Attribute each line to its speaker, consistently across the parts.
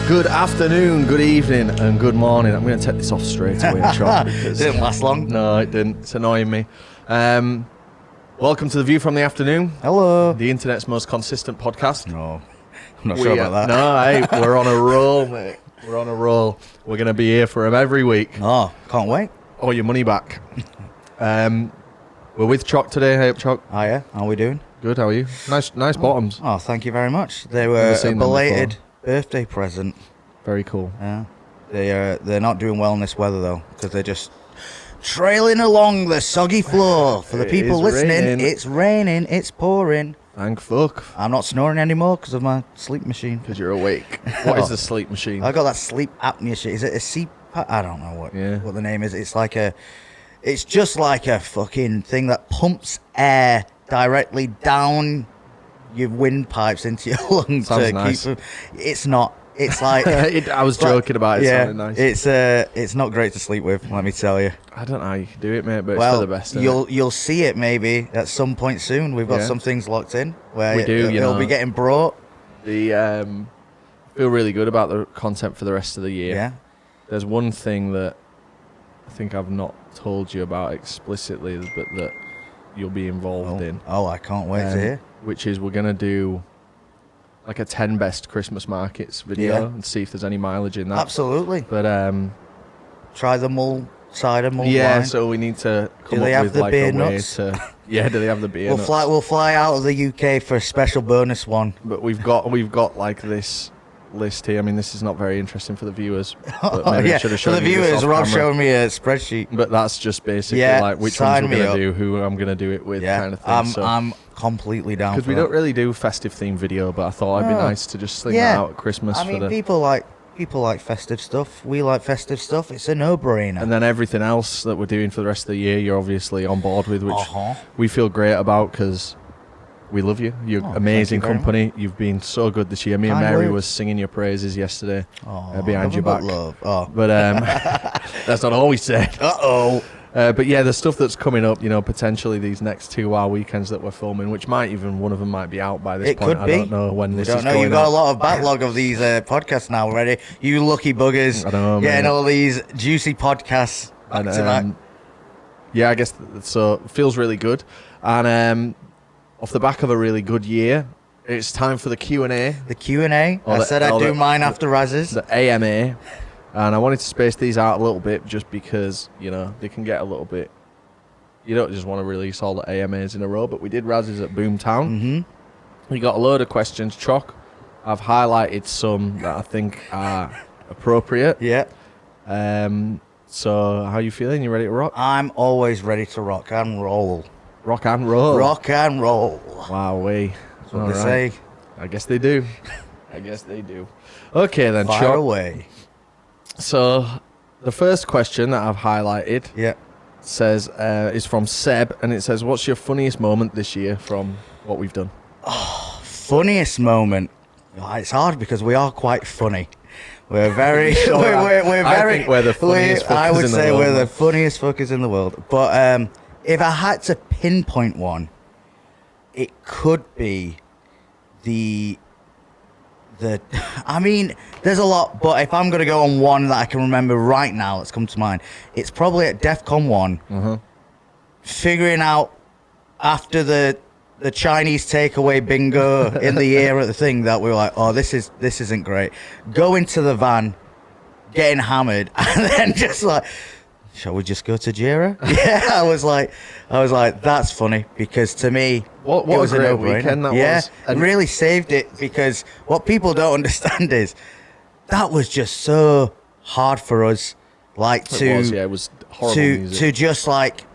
Speaker 1: Good afternoon, good evening, and good morning. I'm going to take this off straight away, Choc.
Speaker 2: It didn't last long.
Speaker 1: No, it didn't. It's annoying me. Welcome to The View from the Afternoon.
Speaker 2: Hello.
Speaker 1: The internet's most consistent podcast.
Speaker 2: No, I'm not sure about that.
Speaker 1: No, hey, we're on a roll, mate. We're on a roll. We're going to be here for them every week.
Speaker 2: Oh, can't wait.
Speaker 1: Oh, your money back. We're with Choc today. Hey up, Choc.
Speaker 2: Hiya, how are we doing?
Speaker 1: Good, how are you? Nice bottoms.
Speaker 2: Oh, thank you very much. They were
Speaker 1: Never seen
Speaker 2: a
Speaker 1: them
Speaker 2: belated birthday present.
Speaker 1: Very cool.
Speaker 2: Yeah. They're not doing well in this weather, though, because they're just trailing along the soggy floor. For the people listening,
Speaker 1: raining.
Speaker 2: it's raining, it's pouring.
Speaker 1: Thank fuck.
Speaker 2: I'm not snoring anymore because of my sleep machine.
Speaker 1: Because you're awake. What is the sleep machine?
Speaker 2: I got that sleep apnea shit. Is it a CPAP? I don't know what the name is. It's just like a fucking thing that pumps air directly down your windpipes into your lungs.
Speaker 1: Sounds
Speaker 2: to
Speaker 1: nice.
Speaker 2: Keep them. It's not. It's like
Speaker 1: I was joking about it.
Speaker 2: Yeah,
Speaker 1: Sounding nice.
Speaker 2: it's not great to sleep with. Let me tell you.
Speaker 1: I don't know how you can do it, mate, but
Speaker 2: Well,
Speaker 1: it's for the best.
Speaker 2: you'll see it maybe at some point soon. We've got some things locked in where
Speaker 1: We do,
Speaker 2: it'll be getting brought.
Speaker 1: The feel really good about the content for the rest of the year.
Speaker 2: Yeah.
Speaker 1: There's one thing that I think I've not told you about explicitly, but that you'll be involved in.
Speaker 2: Oh, I can't wait to hear.
Speaker 1: Which is we're gonna do like a 10 best Christmas markets video and see if there's any mileage in that.
Speaker 2: Absolutely.
Speaker 1: But
Speaker 2: Try the mull cider, mull
Speaker 1: yeah,
Speaker 2: wine.
Speaker 1: so we need to come
Speaker 2: Do they
Speaker 1: up
Speaker 2: have
Speaker 1: with
Speaker 2: the
Speaker 1: like
Speaker 2: beer
Speaker 1: a way
Speaker 2: nuts?
Speaker 1: to. Yeah, do they have the beer nuts?
Speaker 2: We'll fly out of the UK for a special bonus one.
Speaker 1: But we've got like this list here. I mean, this is not very interesting for the viewers. But maybe I should have
Speaker 2: for
Speaker 1: shown
Speaker 2: the
Speaker 1: you this
Speaker 2: viewers,
Speaker 1: off
Speaker 2: Rob's
Speaker 1: camera.
Speaker 2: showing me a spreadsheet.
Speaker 1: But that's just basically like which
Speaker 2: sign
Speaker 1: ones we're
Speaker 2: me
Speaker 1: gonna
Speaker 2: up.
Speaker 1: do, who I'm gonna do it with, kind of thing.
Speaker 2: I'm completely down.
Speaker 1: Because we don't really do festive theme video, but I thought it'd be nice to just sling that out at Christmas.
Speaker 2: I mean, people like festive stuff. We like festive stuff. It's a no-brainer.
Speaker 1: And then everything else that we're doing for the rest of the year, you're obviously on board with, which we feel great about because we love you. You're amazing company. You've been so good this year. Me and Mary was singing your praises yesterday behind your back.
Speaker 2: Love.
Speaker 1: But that's not all we said. But yeah, the stuff that's coming up, potentially these next 2 weekends that we're filming, which one of them might be out by this point.
Speaker 2: Could be.
Speaker 1: I don't know when this is going.
Speaker 2: You've got a lot of backlog of these podcasts now already. You lucky buggers.
Speaker 1: I know,
Speaker 2: getting
Speaker 1: mate.
Speaker 2: all these juicy podcasts back to back.
Speaker 1: Yeah, I guess so. It feels really good. And off the back of a really good year, it's time for the Q&A.
Speaker 2: The Q&A. I said I'd do mine after Raz's.
Speaker 1: The AMA. And I wanted to space these out a little bit just because, they can get a little bit... You don't just want to release all the AMAs in a row, but we did Raz's at Boomtown. Mm-hmm. We got a load of questions. Choc, I've highlighted some that I think are appropriate.
Speaker 2: Yeah.
Speaker 1: So, how are you feeling? You ready to rock?
Speaker 2: I'm always ready to rock and roll.
Speaker 1: Rock and roll.
Speaker 2: Rock and roll.
Speaker 1: Wow-wee.
Speaker 2: That's what they say.
Speaker 1: I guess they do. Okay, then, Choc.
Speaker 2: Fire away.
Speaker 1: So, the first question that I've highlighted says is from Seb, and it says, "What's your funniest moment this year from what we've done?"
Speaker 2: Funniest moment. It's hard because we are quite funny. We're very.
Speaker 1: I think we're the funniest fuckers
Speaker 2: I would
Speaker 1: in the
Speaker 2: say
Speaker 1: world,
Speaker 2: we're
Speaker 1: man.
Speaker 2: the funniest fuckers in the world. But if I had to pinpoint one, it could be the. I mean, there's a lot, but if I'm going to go on one that I can remember right now that's come to mind, it's probably at DEF CON 1, figuring out after the Chinese takeaway bingo in the air at the thing that we were like, oh, this isn't great. Go into the van, getting hammered, and then just like, shall we just go to Jira? Yeah, I was like, that's funny because to me,
Speaker 1: what
Speaker 2: it was
Speaker 1: a great
Speaker 2: no-brainer.
Speaker 1: weekend that was.
Speaker 2: And really saved it because what people don't understand is that was just so hard for us, like
Speaker 1: it was horrible music.
Speaker 2: to just like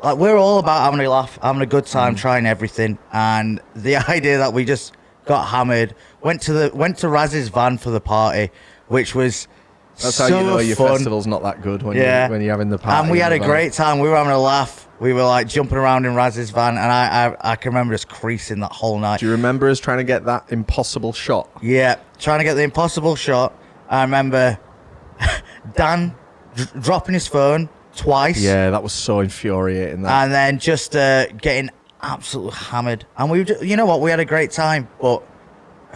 Speaker 2: we're all about having a laugh, having a good time, trying everything, and the idea that we just got hammered, went to Raz's van for the party, which was.
Speaker 1: That's
Speaker 2: so
Speaker 1: how you know your
Speaker 2: fun.
Speaker 1: festival's not that good when you're having the party.
Speaker 2: And we had a great time. We were having a laugh. We were like jumping around in Raz's van, and I can remember just creasing that whole night.
Speaker 1: Do you remember us trying to get that impossible shot?
Speaker 2: Yeah, trying to get the impossible shot. I remember Dan dropping his phone twice.
Speaker 1: Yeah, that was so infuriating.
Speaker 2: And then just getting absolutely hammered. And we, you know what, we had a great time, but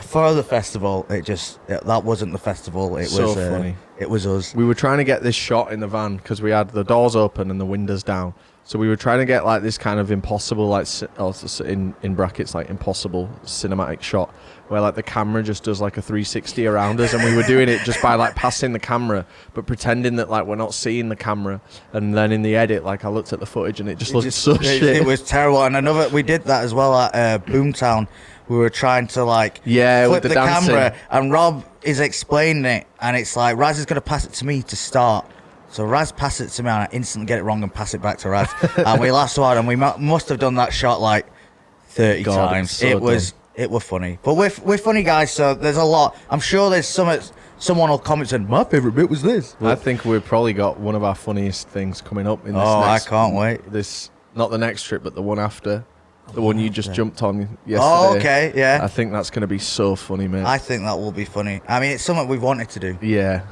Speaker 2: for the festival, that wasn't the festival. It
Speaker 1: So
Speaker 2: was
Speaker 1: funny.
Speaker 2: It was us.
Speaker 1: We were trying to get this shot in the van because we had the doors open and the windows down. So we were trying to get like this kind of impossible, like in brackets, like impossible cinematic shot where like the camera just does like a 360 around us, and we were doing it just by like passing the camera, but pretending that like we're not seeing the camera. And then in the edit, like I looked at the footage and it just looked so shit.
Speaker 2: It was terrible. And we did that as well at Boomtown. We were trying to like flip
Speaker 1: with
Speaker 2: the
Speaker 1: dancing.
Speaker 2: camera, and Rob is explaining it, and it's like Raz is going to pass it to me to start. So Raz passes it to me, and I instantly get it wrong and pass it back to Raz. And we laughed so hard, and we must have done that shot like 30 times.
Speaker 1: So
Speaker 2: it was funny. But we're funny guys, so there's a lot. I'm sure there's someone will comment saying, my favourite bit was this.
Speaker 1: I think we've probably got one of our funniest things coming up in this
Speaker 2: I can't wait.
Speaker 1: Not the next trip, but the one after. The one you just jumped on yesterday.
Speaker 2: Oh, okay, yeah.
Speaker 1: I think that's going to be so funny, mate.
Speaker 2: I think that will be funny. I mean, it's something we've wanted to do.
Speaker 1: Yeah.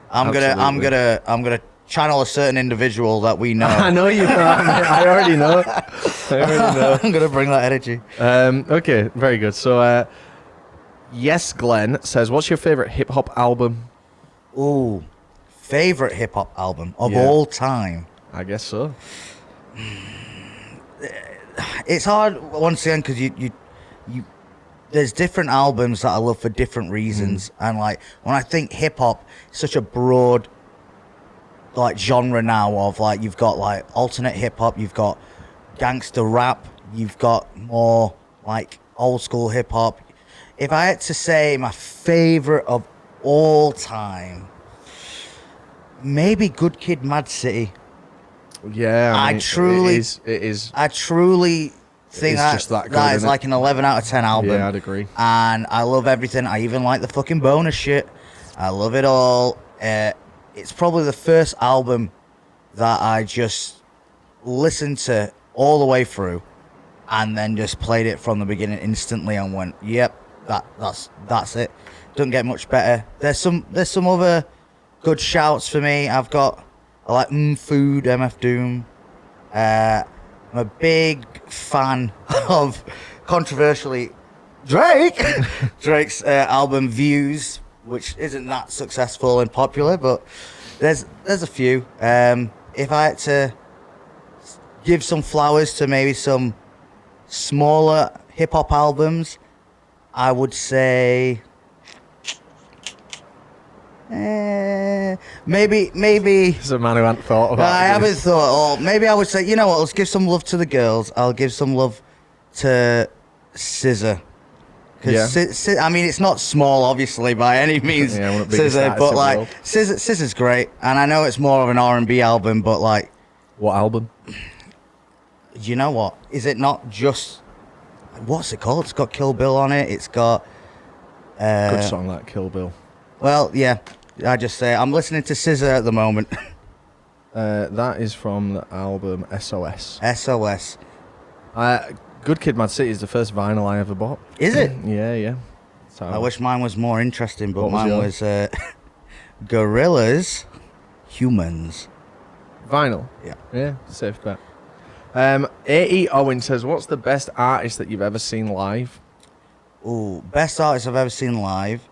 Speaker 2: I'm gonna channel a certain individual that we know.
Speaker 1: I know you can, mate. I already know.
Speaker 2: I'm gonna bring that energy.
Speaker 1: Okay, very good. So, yes, Glenn says, what's your favorite hip hop album?
Speaker 2: Ooh, favorite hip hop album of
Speaker 1: Yeah.
Speaker 2: all time.
Speaker 1: I guess so.
Speaker 2: It's hard once again because you there's different albums that I love for different reasons, and like when I think hip hop, it's such a broad like genre now of like you've got like alternate hip hop, you've got gangster rap, you've got more like old school hip hop. If I had to say my favorite of all time, maybe Good Kid, Mad City.
Speaker 1: Yeah, I mean, it is.
Speaker 2: I truly think
Speaker 1: It's
Speaker 2: that,
Speaker 1: just that good,
Speaker 2: that is
Speaker 1: isn't it?
Speaker 2: like an 11 out of 10 album.
Speaker 1: Yeah, I'd agree.
Speaker 2: And I love everything. I even like the fucking bonus shit. I love it all. It's probably the first album that I just listened to all the way through and then just played it from the beginning instantly and went, yep, that's it. Doesn't get much better. There's some other good shouts for me. I like Food, MF Doom. I'm a big fan of, controversially, Drake's album Views, which isn't that successful and popular, but there's a few. If I had to give some flowers to maybe some smaller hip hop albums, I would say maybe
Speaker 1: It's a man who hadn't thought about it.
Speaker 2: I haven't thought. Or maybe I would say, you know what? Let's give some love to the girls. I'll give some love to SZA. Because I mean, it's not small, obviously, by any means.
Speaker 1: Yeah, one of the biggest
Speaker 2: SZA,
Speaker 1: artists
Speaker 2: but
Speaker 1: in the
Speaker 2: like
Speaker 1: world.
Speaker 2: SZA's great, and I know it's more of an R&B album, but like,
Speaker 1: What album?
Speaker 2: you know what? Is it not just what's it called? It's got Kill Bill on it. It's got
Speaker 1: Good song, that Kill Bill.
Speaker 2: well, yeah. I just say I'm listening to SZA at the moment.
Speaker 1: That is from the album SOS.
Speaker 2: SOS.
Speaker 1: Good Kid, Mad City is the first vinyl I ever bought.
Speaker 2: Is it?
Speaker 1: Yeah. So,
Speaker 2: I wish mine was more interesting, but
Speaker 1: What was
Speaker 2: mine
Speaker 1: yours?
Speaker 2: was Gorillas, Humans.
Speaker 1: Vinyl?
Speaker 2: Yeah.
Speaker 1: Safe bet. A.E. Owen says, what's the best artist that you've ever seen live?
Speaker 2: Ooh, best artist I've ever seen live.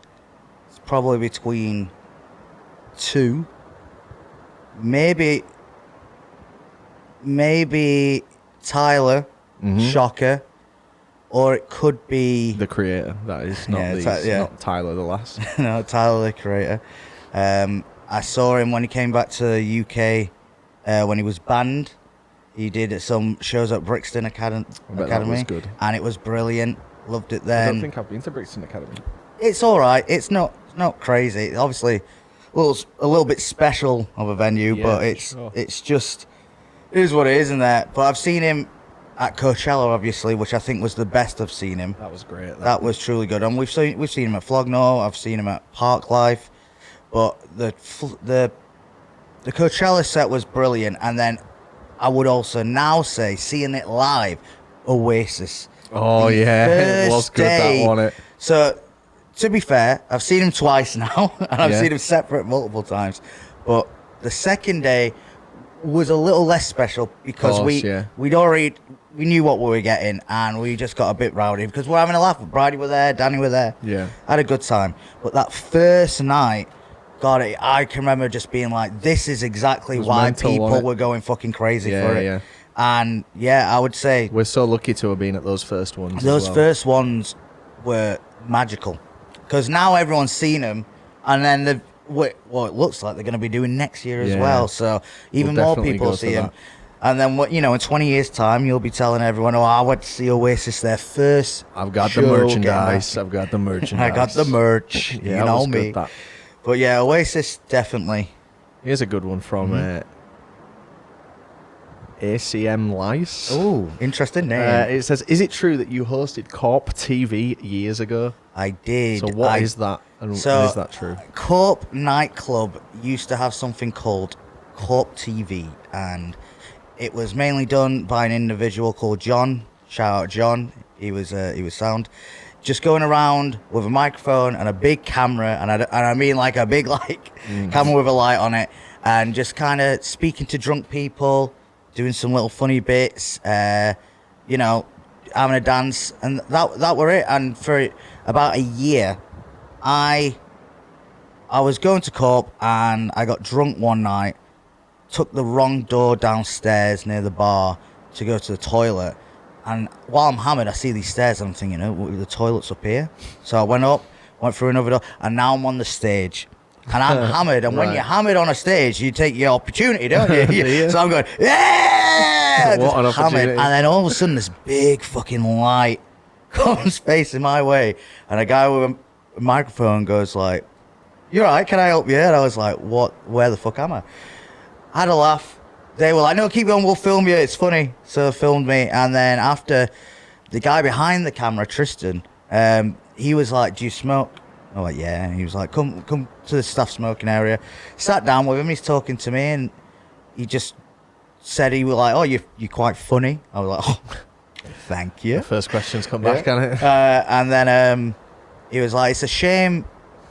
Speaker 2: It's probably between two. Maybe Tyler, Shocker, or it could be
Speaker 1: The Creator. That is not not Tyler the Last.
Speaker 2: no, Tyler the Creator. I saw him when he came back to the UK when he was banned. He did some shows at Brixton Academy,
Speaker 1: that was good.
Speaker 2: and it was brilliant. Loved it
Speaker 1: I
Speaker 2: then.
Speaker 1: don't think I've been to Brixton Academy.
Speaker 2: It's all right. It's not crazy. Obviously, a little bit special of a venue,
Speaker 1: Yeah,
Speaker 2: but
Speaker 1: sure.
Speaker 2: it's just it is what it is, isn't that? But I've seen him at Coachella, obviously, which I think was the best I've seen him.
Speaker 1: That was great.
Speaker 2: That was truly good, and we've seen him at Flogno. I've seen him at Parklife, but the Coachella set was brilliant. And then I would also now say seeing it live, Oasis.
Speaker 1: Oh,
Speaker 2: The
Speaker 1: yeah. It was
Speaker 2: first
Speaker 1: good, that
Speaker 2: day.
Speaker 1: one.
Speaker 2: So, to be fair, I've seen him twice now, and I've
Speaker 1: Yeah.
Speaker 2: seen him separate multiple times. But the second day was a little less special because
Speaker 1: Course, yeah.
Speaker 2: we'd already we knew what we were getting, and we just got a bit rowdy because we're having a laugh. Bridie were there, Danny were there.
Speaker 1: Yeah.
Speaker 2: Had a good time. But that first night, God, I can remember just being like, this is exactly why
Speaker 1: mental,
Speaker 2: people were going fucking crazy for it.
Speaker 1: Yeah.
Speaker 2: And yeah, I would say
Speaker 1: We're so lucky to have been at those first ones.
Speaker 2: those
Speaker 1: as well.
Speaker 2: first ones were magical because now everyone's seen them, and then it looks like they're going to be doing next year as well. So even more
Speaker 1: definitely
Speaker 2: people
Speaker 1: go to
Speaker 2: see them.
Speaker 1: that.
Speaker 2: And then what, in 20 years' time, you'll be telling everyone, "Oh, I went to see Oasis their first."
Speaker 1: I've got the
Speaker 2: show
Speaker 1: merchandise.
Speaker 2: getting
Speaker 1: I've got the
Speaker 2: back."
Speaker 1: merchandise.
Speaker 2: I got the merch.
Speaker 1: Yeah,
Speaker 2: you
Speaker 1: that
Speaker 2: know
Speaker 1: was
Speaker 2: me.
Speaker 1: good, that.
Speaker 2: But yeah, Oasis definitely.
Speaker 1: Here's a good one from ACM Lice.
Speaker 2: Oh, interesting name.
Speaker 1: It says, "Is it true that you hosted Corp TV years ago?"
Speaker 2: I did.
Speaker 1: So what is that? And is that true?
Speaker 2: Corp nightclub used to have something called Corp TV, and it was mainly done by an individual called John. Shout out John. He was sound. Just going around with a microphone and a big camera, and I mean like a big camera with a light on it, and just kind of speaking to drunk people, doing some little funny bits, having a dance, and that were it. And for about a year, I was going to Corp, and I got drunk one night, took the wrong door downstairs near the bar to go to the toilet, and while I'm hammered, I see these stairs, and I'm thinking, the toilet's up here. So I went through another door, and now I'm on the stage. And I'm hammered, and when you're hammered on a stage, you take your opportunity, don't you?
Speaker 1: Yeah.
Speaker 2: So I'm going, yeah!
Speaker 1: What an
Speaker 2: just hammered.
Speaker 1: opportunity.
Speaker 2: And then all of a sudden, this big fucking light comes facing my way, and a guy with a microphone goes like, "You all right? Can I help you?" And I was like, "What? Where the fuck am I?" I had a laugh. They were like, "No, keep going, we'll film you, it's funny." So they filmed me, and then after, the guy behind the camera, Tristan, he was like, "Do you smoke?" I was like, "Yeah." And he was like, come to the staff smoking area. Sat down with him, he's talking to me, and he just said, he was like, "Oh, you're quite funny." I was like, "Oh, thank you."
Speaker 1: The first questions come back, can it?
Speaker 2: And then he was like, "It's a shame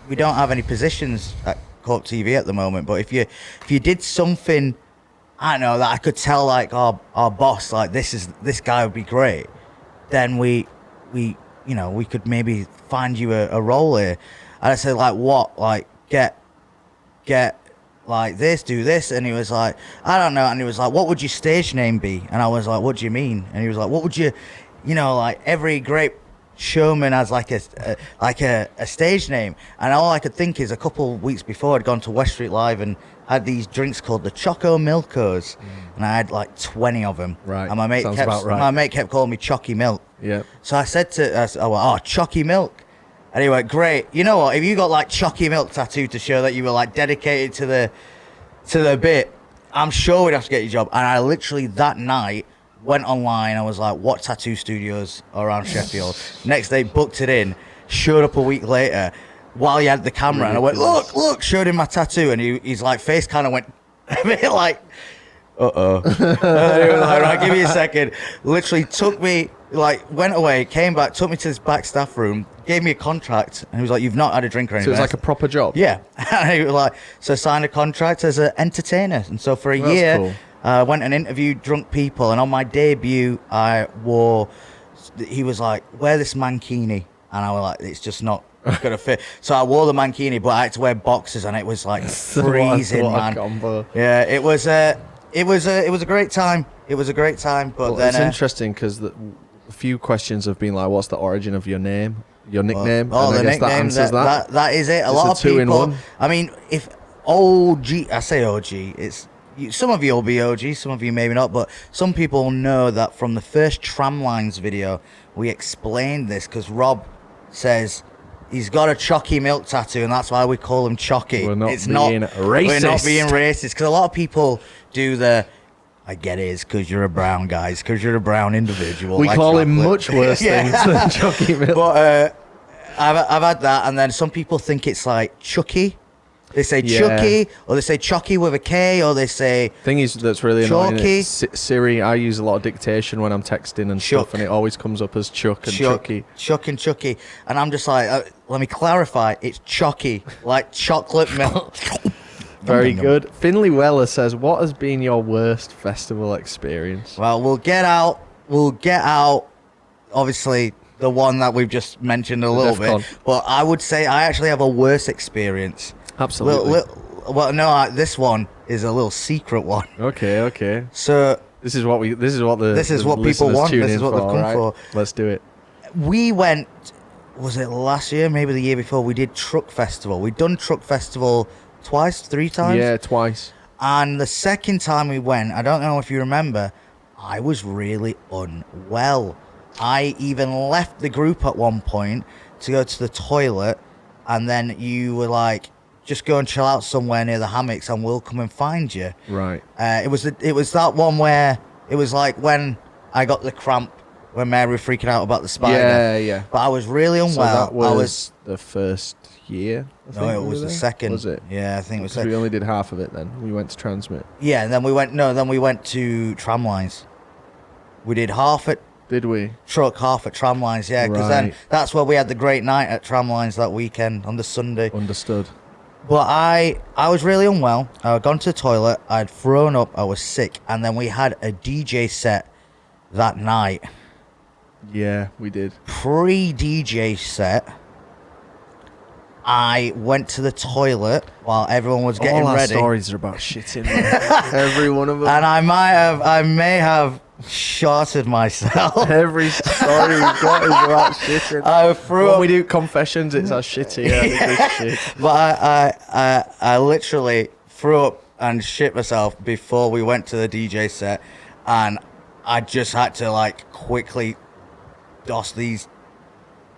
Speaker 2: we don't have any positions at Corp TV at the moment, but if you did something, I don't know, that I could tell like our boss, like this guy would be great, then we could maybe find you a role here." And I said, "Like what? Like get like this, do this?" And he was like, "I don't know." And he was like, "What would your stage name be?" And I was like, "What do you mean?" And he was like, "What would you like every great showman has like a stage name." And all I could think is a couple of weeks before I'd gone to West Street Live and had these drinks called the Choco Milkos, and I had like 20 of them.
Speaker 1: Right.
Speaker 2: And my mate
Speaker 1: Sounds about right.
Speaker 2: kept calling me Chocky Milk.
Speaker 1: Yeah.
Speaker 2: So I said Chocky Milk. And he went, "Great. You know what? If you got like Chocky Milk tattoo to show that you were like dedicated to the bit, I'm sure we'd have to get your job." And I literally that night went online. I was like, "What tattoo studios are around Sheffield?" Next day, booked it in. Showed up a week later while he had the camera, and I went, "Look!" Showed him my tattoo, and he's like, face kind of went a bit like, "Uh-oh." And he was like, "Right, give me a second." Literally took me, like, went away, came back, took me to this back staff room, gave me a contract, and he was like, "You've not had a drink or anything."
Speaker 1: So it was like a proper job?
Speaker 2: Yeah. And he was like, so I signed a contract as an entertainer. And so for a
Speaker 1: That's
Speaker 2: year,
Speaker 1: cool.
Speaker 2: I went and interviewed drunk people. And on my debut, he was like, "Wear this mankini." And I was like, "It's just not going to fit." So I wore the mankini, but I had to wear boxes, and it was like freezing,
Speaker 1: what a
Speaker 2: man.
Speaker 1: combo.
Speaker 2: Yeah, it was a great time. It was a great time. But
Speaker 1: Well,
Speaker 2: then
Speaker 1: it's interesting because a few questions have been like, "What's the origin of your name, your nickname?"
Speaker 2: Oh,
Speaker 1: and
Speaker 2: the
Speaker 1: I guess
Speaker 2: nickname,
Speaker 1: that answers that.
Speaker 2: That is it. A
Speaker 1: It's
Speaker 2: lot
Speaker 1: a
Speaker 2: of
Speaker 1: two-in-one.
Speaker 2: people. I mean, if OG, I say OG, some of you will be OG, some of you maybe not, but some people know that from the first Tramlines video, we explained this because Rob says he's got a Chocky Milk tattoo, and that's why we call him Chocky.
Speaker 1: We're not
Speaker 2: it's
Speaker 1: being
Speaker 2: not
Speaker 1: racist.
Speaker 2: We're not being racist because a lot of people do the. I get it, it's because you're a brown guy, it's because you're a brown individual.
Speaker 1: We
Speaker 2: like
Speaker 1: call him
Speaker 2: chocolate.
Speaker 1: much worse
Speaker 2: Yeah.
Speaker 1: things than Chucky Milk.
Speaker 2: But I've had that, and then some people think it's like Chucky. They say
Speaker 1: Yeah.
Speaker 2: Chucky, or they say Chocky with a K, or they say
Speaker 1: Thing is, that's really annoying.
Speaker 2: Chalky.
Speaker 1: Siri, I use a lot of dictation when I'm texting and
Speaker 2: Chuck.
Speaker 1: stuff, and it always comes up as Chuck and
Speaker 2: Chuck,
Speaker 1: Chucky.
Speaker 2: Chuck and Chucky. And I'm just like, let me clarify, it's Chocky, like chocolate milk.
Speaker 1: Very good. Finley Weller says, "What has been your worst festival experience?"
Speaker 2: Well, we'll get out we'll get out, obviously, the one that we've just mentioned a little bit.
Speaker 1: DEF CON.
Speaker 2: But I would say I actually have a worse experience.
Speaker 1: Absolutely.
Speaker 2: This one is a little secret one.
Speaker 1: Okay.
Speaker 2: So
Speaker 1: This is what people want.
Speaker 2: This is what they've come for.
Speaker 1: Let's do it.
Speaker 2: we went, was it last year, maybe the year before, we did Truck Festival. We'd done Truck Festival three times.
Speaker 1: Yeah, twice.
Speaker 2: And the second time we went, I don't know if you remember, I was really unwell. I even left the group at one point to go to the toilet, and then you were like, just go and chill out somewhere near the hammocks and we'll come and find you.
Speaker 1: Right.
Speaker 2: It was that one where it was like when I got the cramp when Mary was freaking out about the spider.
Speaker 1: Yeah.
Speaker 2: But I was really unwell.
Speaker 1: So that was the first year?
Speaker 2: No, it was the second.
Speaker 1: Was it?
Speaker 2: Yeah, I think it was
Speaker 1: Because we only did half of it then. We went to Transmit.
Speaker 2: Yeah, and then we went to Tramlines. We did half at
Speaker 1: Did we?
Speaker 2: Truck, half at Tramlines, yeah, because then
Speaker 1: Right.
Speaker 2: that's where we had the great night at Tramlines that weekend on the Sunday.
Speaker 1: Understood.
Speaker 2: But I was really unwell. I had gone to the toilet. I'd thrown up. I was sick. And then we had a DJ set that night.
Speaker 1: Yeah, we did.
Speaker 2: Pre-DJ set, I went to the toilet while everyone was getting
Speaker 1: All our
Speaker 2: ready.
Speaker 1: stories are about shitting. Every one of them.
Speaker 2: And I may have shorted myself.
Speaker 1: Every story we've got is about shitting.
Speaker 2: I threw
Speaker 1: When
Speaker 2: up.
Speaker 1: we do confessions, it's our shitty. Yeah. Shit.
Speaker 2: But I literally threw up and shit myself before we went to the DJ set, and I just had to like quickly doss these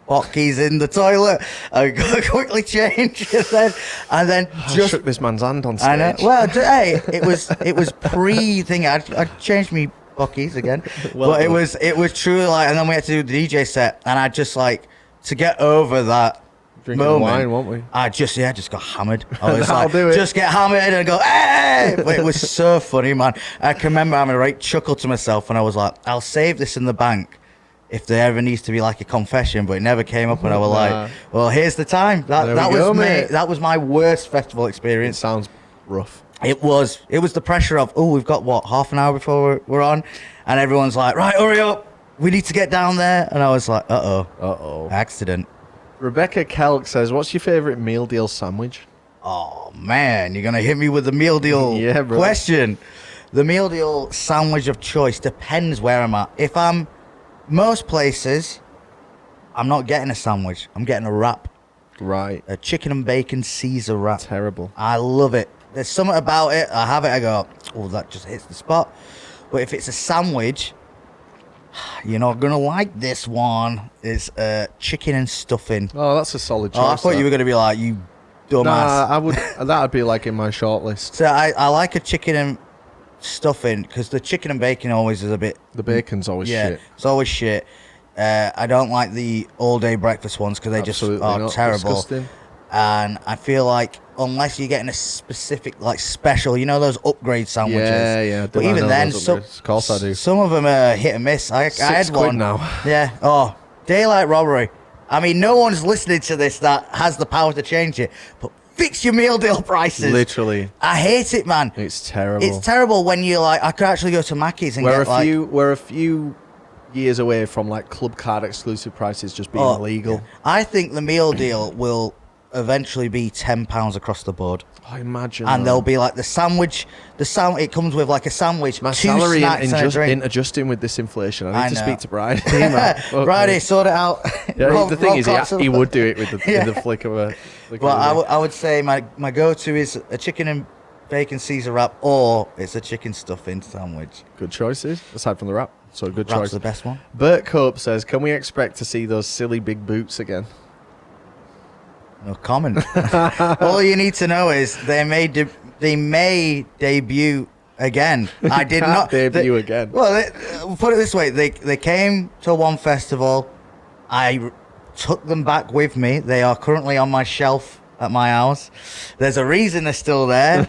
Speaker 2: hotkeys in the toilet and quickly change, and then
Speaker 1: I
Speaker 2: just
Speaker 1: shook this man's hand on stage.
Speaker 2: I know. Well, hey, it was pre-thing. I changed me hotkeys again,
Speaker 1: Well
Speaker 2: but
Speaker 1: done.
Speaker 2: it was truly like, and then we had to do the DJ set, and I just like to get over that.
Speaker 1: Drinking
Speaker 2: moment,
Speaker 1: wine, won't we?
Speaker 2: I just got hammered. I was
Speaker 1: That'll
Speaker 2: like,
Speaker 1: do it.
Speaker 2: just get hammered and go, hey! But it was so funny, man. I can remember having a right chuckle to myself, and I was like, I'll save this in the bank if there ever needs to be like a confession, but it never came up, and I was like, well, here's the time. That
Speaker 1: There
Speaker 2: was
Speaker 1: we go,
Speaker 2: me.
Speaker 1: mate.
Speaker 2: That was my worst festival
Speaker 1: It
Speaker 2: experience.
Speaker 1: sounds rough.
Speaker 2: It was the pressure of, we've got what, half an hour before we're on, and everyone's like, right, hurry up, we need to get down there, and I was like,
Speaker 1: Uh-oh.
Speaker 2: accident.
Speaker 1: Rebecca Kelk says, what's your favourite meal deal sandwich?
Speaker 2: Oh man, you're gonna hit me with the meal deal
Speaker 1: Yeah, bro.
Speaker 2: question. The meal deal sandwich of choice depends where I'm at. If I'm most places, I'm not getting a sandwich. I'm getting a wrap,
Speaker 1: Right.
Speaker 2: a chicken and bacon Caesar wrap.
Speaker 1: Terrible.
Speaker 2: I love it. There's something about it. I have it. I go, oh, that just hits the spot. But if it's a sandwich, you're not gonna like this one. It's chicken and stuffing.
Speaker 1: Oh, that's a solid choice.
Speaker 2: Oh, I thought you were gonna be like, you dumbass.
Speaker 1: Nah, I would. That'd be like in my shortlist.
Speaker 2: So I like a chicken and stuffing because the chicken and bacon always is a bit.
Speaker 1: The bacon's always shit.
Speaker 2: It's always shit. I don't like the all day breakfast ones because they
Speaker 1: Absolutely
Speaker 2: just are
Speaker 1: not.
Speaker 2: terrible.
Speaker 1: Disgusting.
Speaker 2: And I feel like unless you're getting a specific like special, you know those upgrade sandwiches.
Speaker 1: Yeah.
Speaker 2: But
Speaker 1: I
Speaker 2: even
Speaker 1: know
Speaker 2: then,
Speaker 1: those
Speaker 2: some,
Speaker 1: upgrades. Of course I do.
Speaker 2: some of them are hit and miss. I had
Speaker 1: £6
Speaker 2: one
Speaker 1: now.
Speaker 2: Yeah. Oh, daylight robbery. I mean, no one's listening to this that has the power to change it. But fix your meal deal prices.
Speaker 1: Literally,
Speaker 2: I hate it, man.
Speaker 1: it's terrible.
Speaker 2: It's terrible when you're like, I could actually go to Mackey's and
Speaker 1: we're
Speaker 2: get
Speaker 1: a few years away from like club card exclusive prices just being legal.
Speaker 2: yeah. I think the meal deal will eventually be £10 across the board.
Speaker 1: I imagine.
Speaker 2: And there'll be like the sandwich. It comes with like a sandwich,
Speaker 1: my
Speaker 2: two
Speaker 1: salary
Speaker 2: snacks and a drink.
Speaker 1: in adjusting with this inflation. I
Speaker 2: I
Speaker 1: need to
Speaker 2: know.
Speaker 1: speak to Bride. Fuck
Speaker 2: Friday,
Speaker 1: me.
Speaker 2: sort it out.
Speaker 1: Yeah,
Speaker 2: Rob-
Speaker 1: the thing
Speaker 2: Rob
Speaker 1: is,
Speaker 2: Cox-
Speaker 1: he would do it with
Speaker 2: Yeah.
Speaker 1: in the flick of a.
Speaker 2: Well, I would say my go-to is a chicken and bacon Caesar wrap, or it's a chicken stuffing sandwich.
Speaker 1: Good choices aside from the wrap. So good
Speaker 2: Wrap's
Speaker 1: choice.
Speaker 2: the best one.
Speaker 1: Bert Cope says, "Can we expect to see those silly big boots again?"
Speaker 2: No comment. All you need to know is they may debut again. I did not
Speaker 1: debut again.
Speaker 2: Well, put it this way: they came to one festival. I took them back with me. They are currently on my shelf at my house. There's a reason they're still there.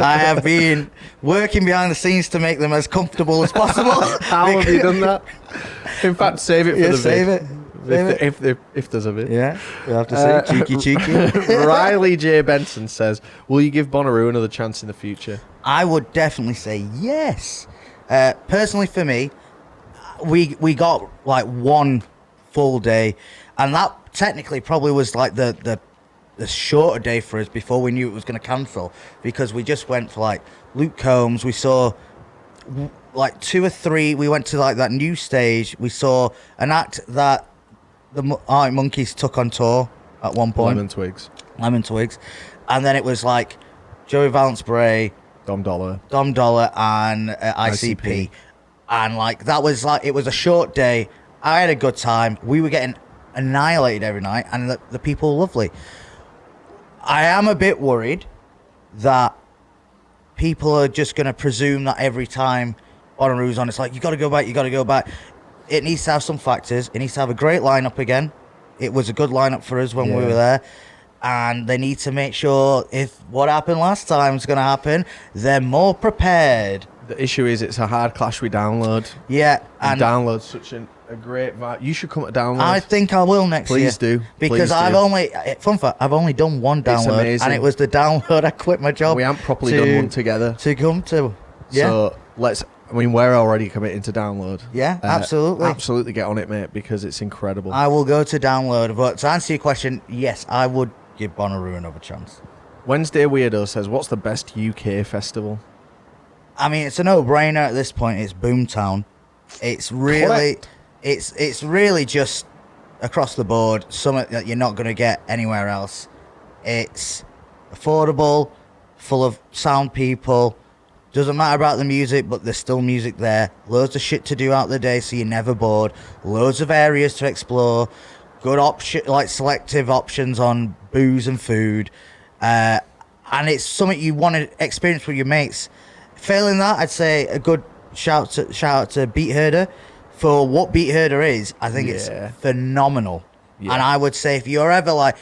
Speaker 2: I have been working behind the scenes to make them as comfortable as possible.
Speaker 1: How have you done that? In fact, save it for
Speaker 2: Yeah,
Speaker 1: the
Speaker 2: save
Speaker 1: vid.
Speaker 2: it. Save it.
Speaker 1: If there's a bit.
Speaker 2: Yeah, you have to say cheeky.
Speaker 1: Riley J. Benson says, "Will you give Bonnaroo another chance in the future?"
Speaker 2: I would definitely say yes. Personally, for me, we got like one full day, and that technically probably was like the shorter day for us before we knew it was going to cancel, because we just went for like Luke Combs. We saw like 2 or 3. We went to like that new stage. We saw an act that the Arctic Monkeys took on tour at one point. Lemon Twigs. And then it was like Joey Valence Bray,
Speaker 1: Dom Dollar,
Speaker 2: and ICP. And like that was like, it was a short day. I had a good time. We were getting annihilated every night, and the people were lovely. I am a bit worried that people are just going to presume that every time Bonnaroo's on, it's like, you got to go back. It needs to have some factors. It needs to have a great lineup again. It was a good lineup for us when we were there. And they need to make sure if what happened last time is going to happen, they're more prepared.
Speaker 1: The issue is it's a hard clash with Download.
Speaker 2: Yeah.
Speaker 1: And Download's such a great vibe. You should come to Download.
Speaker 2: I think I will next year.
Speaker 1: Please do.
Speaker 2: Because fun fact, I've only done one Download. And it was the Download I quit my job.
Speaker 1: We haven't properly done one together.
Speaker 2: To come to. Yeah.
Speaker 1: So we're already committing to Download.
Speaker 2: Yeah, absolutely.
Speaker 1: Absolutely get on it, mate, because it's incredible.
Speaker 2: I will go to Download. But to answer your question, yes, I would give Bonnaroo another chance.
Speaker 1: Wednesday Weirdo says, what's the best UK festival?
Speaker 2: I mean, it's a no-brainer at this point. It's Boomtown. It's really, it's really just across the board, something that you're not going to get anywhere else. It's affordable, full of sound people. Doesn't matter about the music, but there's still music there. Loads of shit to do out the day, so you're never bored. Loads of areas to explore. Good option, like selective options on booze and food, and it's something you want to experience with your mates. Failing that, I'd say a good shout out to Beat Herder for what Beat Herder is. I think it's phenomenal, and I would say if you're ever like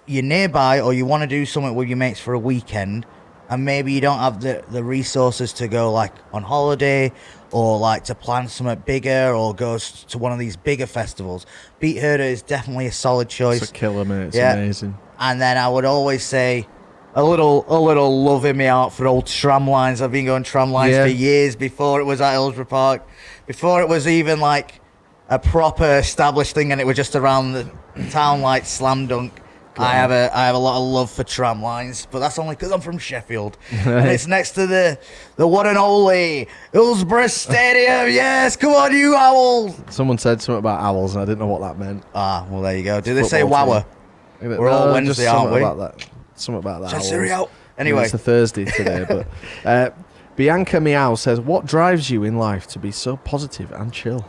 Speaker 2: you're nearby or you want to do something with your mates for a weekend, and maybe you don't have the resources to go like on holiday or like to plan something bigger or go to one of these bigger festivals, Beat Herder is definitely a solid choice.
Speaker 1: It's a killer, mate. It's amazing.
Speaker 2: And then I would always say a little love in me out for old tramlines. I've been going tramlines for years before it was at Hillsborough Park, before it was even like a proper established thing and it was just around the town like Slam Dunk. I have a lot of love for tram lines, but that's only because I'm from Sheffield. And it's next to the one and only Hillsborough Stadium. Yes, come on, you Owls.
Speaker 1: Someone said something about owls, and I didn't know what that meant.
Speaker 2: Ah, well, there you go. Did they say Wower? We're all Wednesday, aren't we?
Speaker 1: Something about that.
Speaker 2: Just out. Anyway.
Speaker 1: It's a Thursday today, but Bianca Meow says, what drives you in life to be so positive and chill?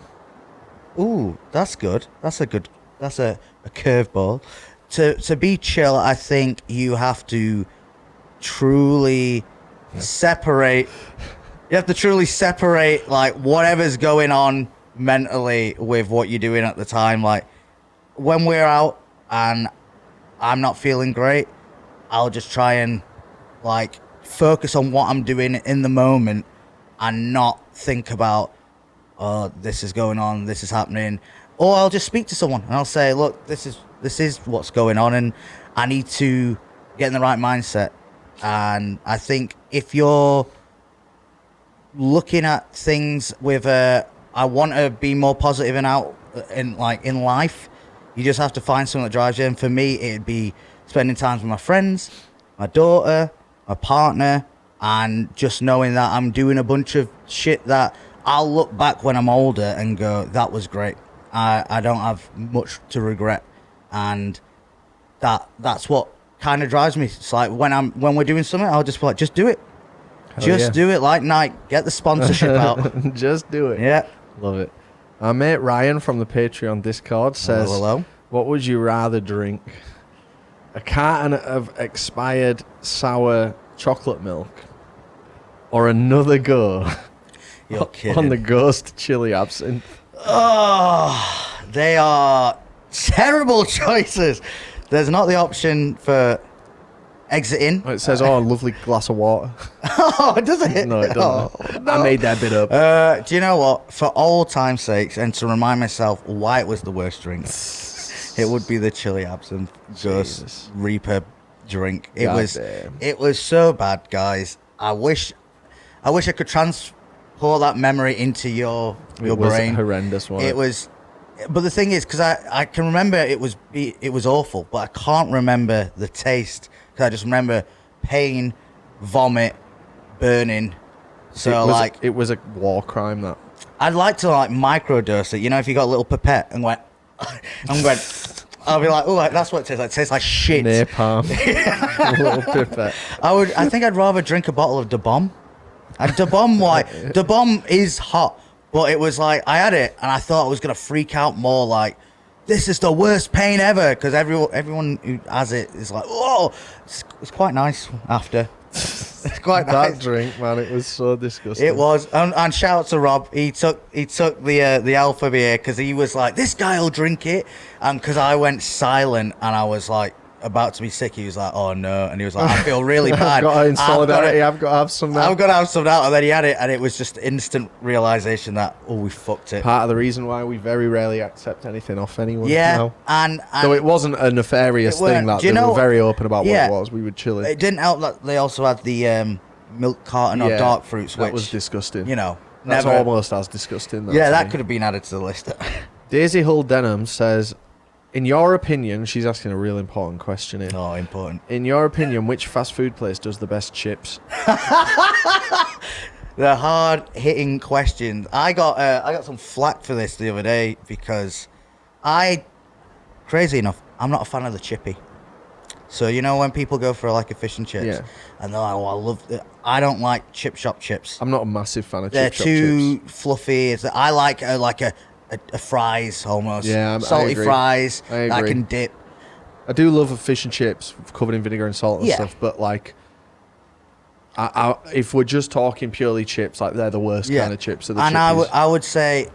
Speaker 2: Ooh, that's good. That's a curveball. To be chill, I think you have to truly separate. You have to truly separate like whatever's going on mentally with what you're doing at the time. Like when we're out and I'm not feeling great, I'll just try and like focus on what I'm doing in the moment and not think about, oh, this is going on, this is happening. Or I'll just speak to someone and I'll say, look, this is what's going on and I need to get in the right mindset. And I think if you're looking at things with I want to be more positive and out in life, you just have to find something that drives you. And for me, it'd be spending time with my friends, my daughter, my partner, and just knowing that I'm doing a bunch of shit that I'll look back when I'm older and go, that was great. I don't have much to regret, and that's what kind of drives me. It's like when we're doing something, I'll just be like, just do it. Do it like Nike. Get the sponsorship out.
Speaker 1: Just do it.
Speaker 2: Yeah.
Speaker 1: Love it. Our mate Ryan from the Patreon Discord says,
Speaker 2: hello.
Speaker 1: What would you rather drink? A carton of expired sour chocolate milk or another go
Speaker 2: You're kidding.
Speaker 1: on the Ghost chili absinthe?
Speaker 2: Oh, they are terrible choices. There's not the option for exiting.
Speaker 1: It says, a lovely glass of water.
Speaker 2: Oh, does it?
Speaker 1: No, it doesn't.
Speaker 2: Oh, no.
Speaker 1: I made that bit up.
Speaker 2: Do you know what? For old time's sakes, and to remind myself why it was the worst drink, it would be the chili absinthe Ghost Reaper drink. It was so bad, guys. I wish I could pour that memory into your
Speaker 1: It
Speaker 2: brain.
Speaker 1: was horrendous, wasn't it?
Speaker 2: It was, but the thing is, because I can remember it was awful, but I can't remember the taste because I just remember pain, vomit, burning. So
Speaker 1: it was a war crime. That
Speaker 2: I'd like to like microdose it. You know, if you got a little pipette and went, I'll be like, oh, that's what it tastes like. It tastes like shit.
Speaker 1: napalm, a little pipette.
Speaker 2: I think I'd rather drink a bottle of Da Bomb. And Da Bomb, Da Bomb is hot, but it was like I had it and I thought I was gonna freak out more. Like, this is the worst pain ever, because everyone who has it is like, oh, it's quite nice after. It's quite nice.
Speaker 1: That drink, man, it was so disgusting.
Speaker 2: It was, and shout out to Rob. He took the Alpha beer because he was like, this guy will drink it, and because I went silent and I was like about to be sick, he was like, oh no, and he was like, I feel really bad.
Speaker 1: In solidarity, I've got to have some now.
Speaker 2: I've got to have some now, and then he had it, and it was just instant realization that, oh, we fucked it.
Speaker 1: Part of the reason why we very rarely accept anything off anyone.
Speaker 2: Yeah,
Speaker 1: now.
Speaker 2: and
Speaker 1: though it wasn't a nefarious thing, that they were very open about what it was. We would chill it.
Speaker 2: It didn't help that they also had the milk carton of dark fruits, which
Speaker 1: that was disgusting.
Speaker 2: You know,
Speaker 1: that's almost as disgusting.
Speaker 2: That could have been added to the list.
Speaker 1: Daisy Hull Denham says, in your opinion, she's asking a real important question here.
Speaker 2: Oh, important.
Speaker 1: In your opinion, which fast food place does the best chips?
Speaker 2: The hard-hitting questions. I got some flack for this the other day because crazy enough, I'm not a fan of the chippy. So, you know, when people go for like a fish and chips, and they're like, oh, I love it. I don't like chip shop chips.
Speaker 1: I'm not a massive fan of
Speaker 2: chip shop chips. They're too fluffy. I like a fries almost.
Speaker 1: Yeah,
Speaker 2: salty fries that I can dip.
Speaker 1: I do love a fish and chips covered in vinegar and salt and stuff, but like, if we're just talking purely chips, like they're the worst kind of chips. And
Speaker 2: I would say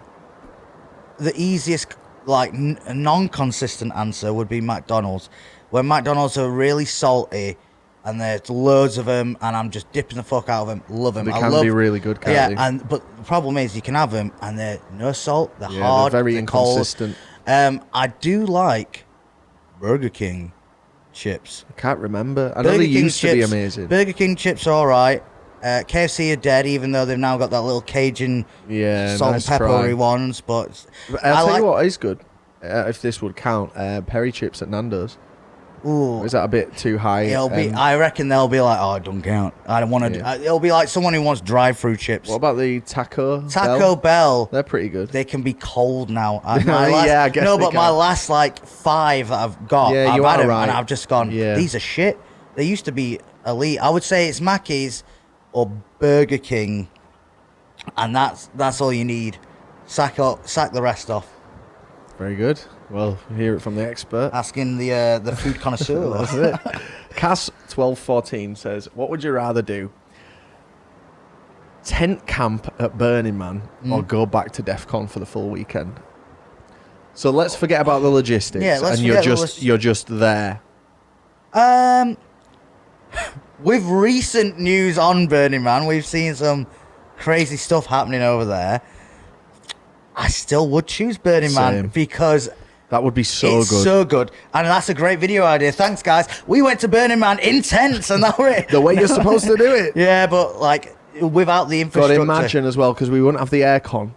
Speaker 2: the easiest, like non-consistent answer would be McDonald's. When McDonald's are really salty and there's loads of them, and I'm just dipping the fuck out of them, love them.
Speaker 1: They can be really good, can't they?
Speaker 2: But the problem is you can have them and they're no salt, they're
Speaker 1: they're
Speaker 2: hard,
Speaker 1: very inconsistent.
Speaker 2: Cold. I do like Burger King chips.
Speaker 1: I can't remember. I know they used to be amazing.
Speaker 2: Burger King chips are alright. KFC are dead, even though they've now got that little Cajun salt and peppery ones. But
Speaker 1: I'll tell you what is good, if this would count, Peri chips at Nando's.
Speaker 2: Ooh.
Speaker 1: Is that a bit too high?
Speaker 2: I reckon they'll be like, oh, it don't count. I don't want to. It'll be like someone who wants drive-through chips.
Speaker 1: What about the Taco
Speaker 2: Bell?
Speaker 1: They're pretty good.
Speaker 2: They can be cold now. I guess my last like 5 that I've got, I've had them and I've just gone, these are shit. They used to be elite. I would say it's Mackey's or Burger King, and that's all you need. Sack the rest off.
Speaker 1: Very good. Well, hear it from the expert.
Speaker 2: Asking the food connoisseur.
Speaker 1: That's it. Cass1214 says, what would you rather do? Tent camp at Burning Man or go back to DEF CON for the full weekend? So let's forget about the logistics.
Speaker 2: Yeah,
Speaker 1: and you're just there.
Speaker 2: With recent news on Burning Man, we've seen some crazy stuff happening over there. I still would choose Burning Man because
Speaker 1: that would be it's good.
Speaker 2: So good. And that's a great video idea. Thanks, guys. We went to Burning Man in tents, and that was
Speaker 1: the way you're supposed to do it.
Speaker 2: Yeah, but like without the infrastructure.
Speaker 1: God, imagine as well, because we wouldn't have the aircon,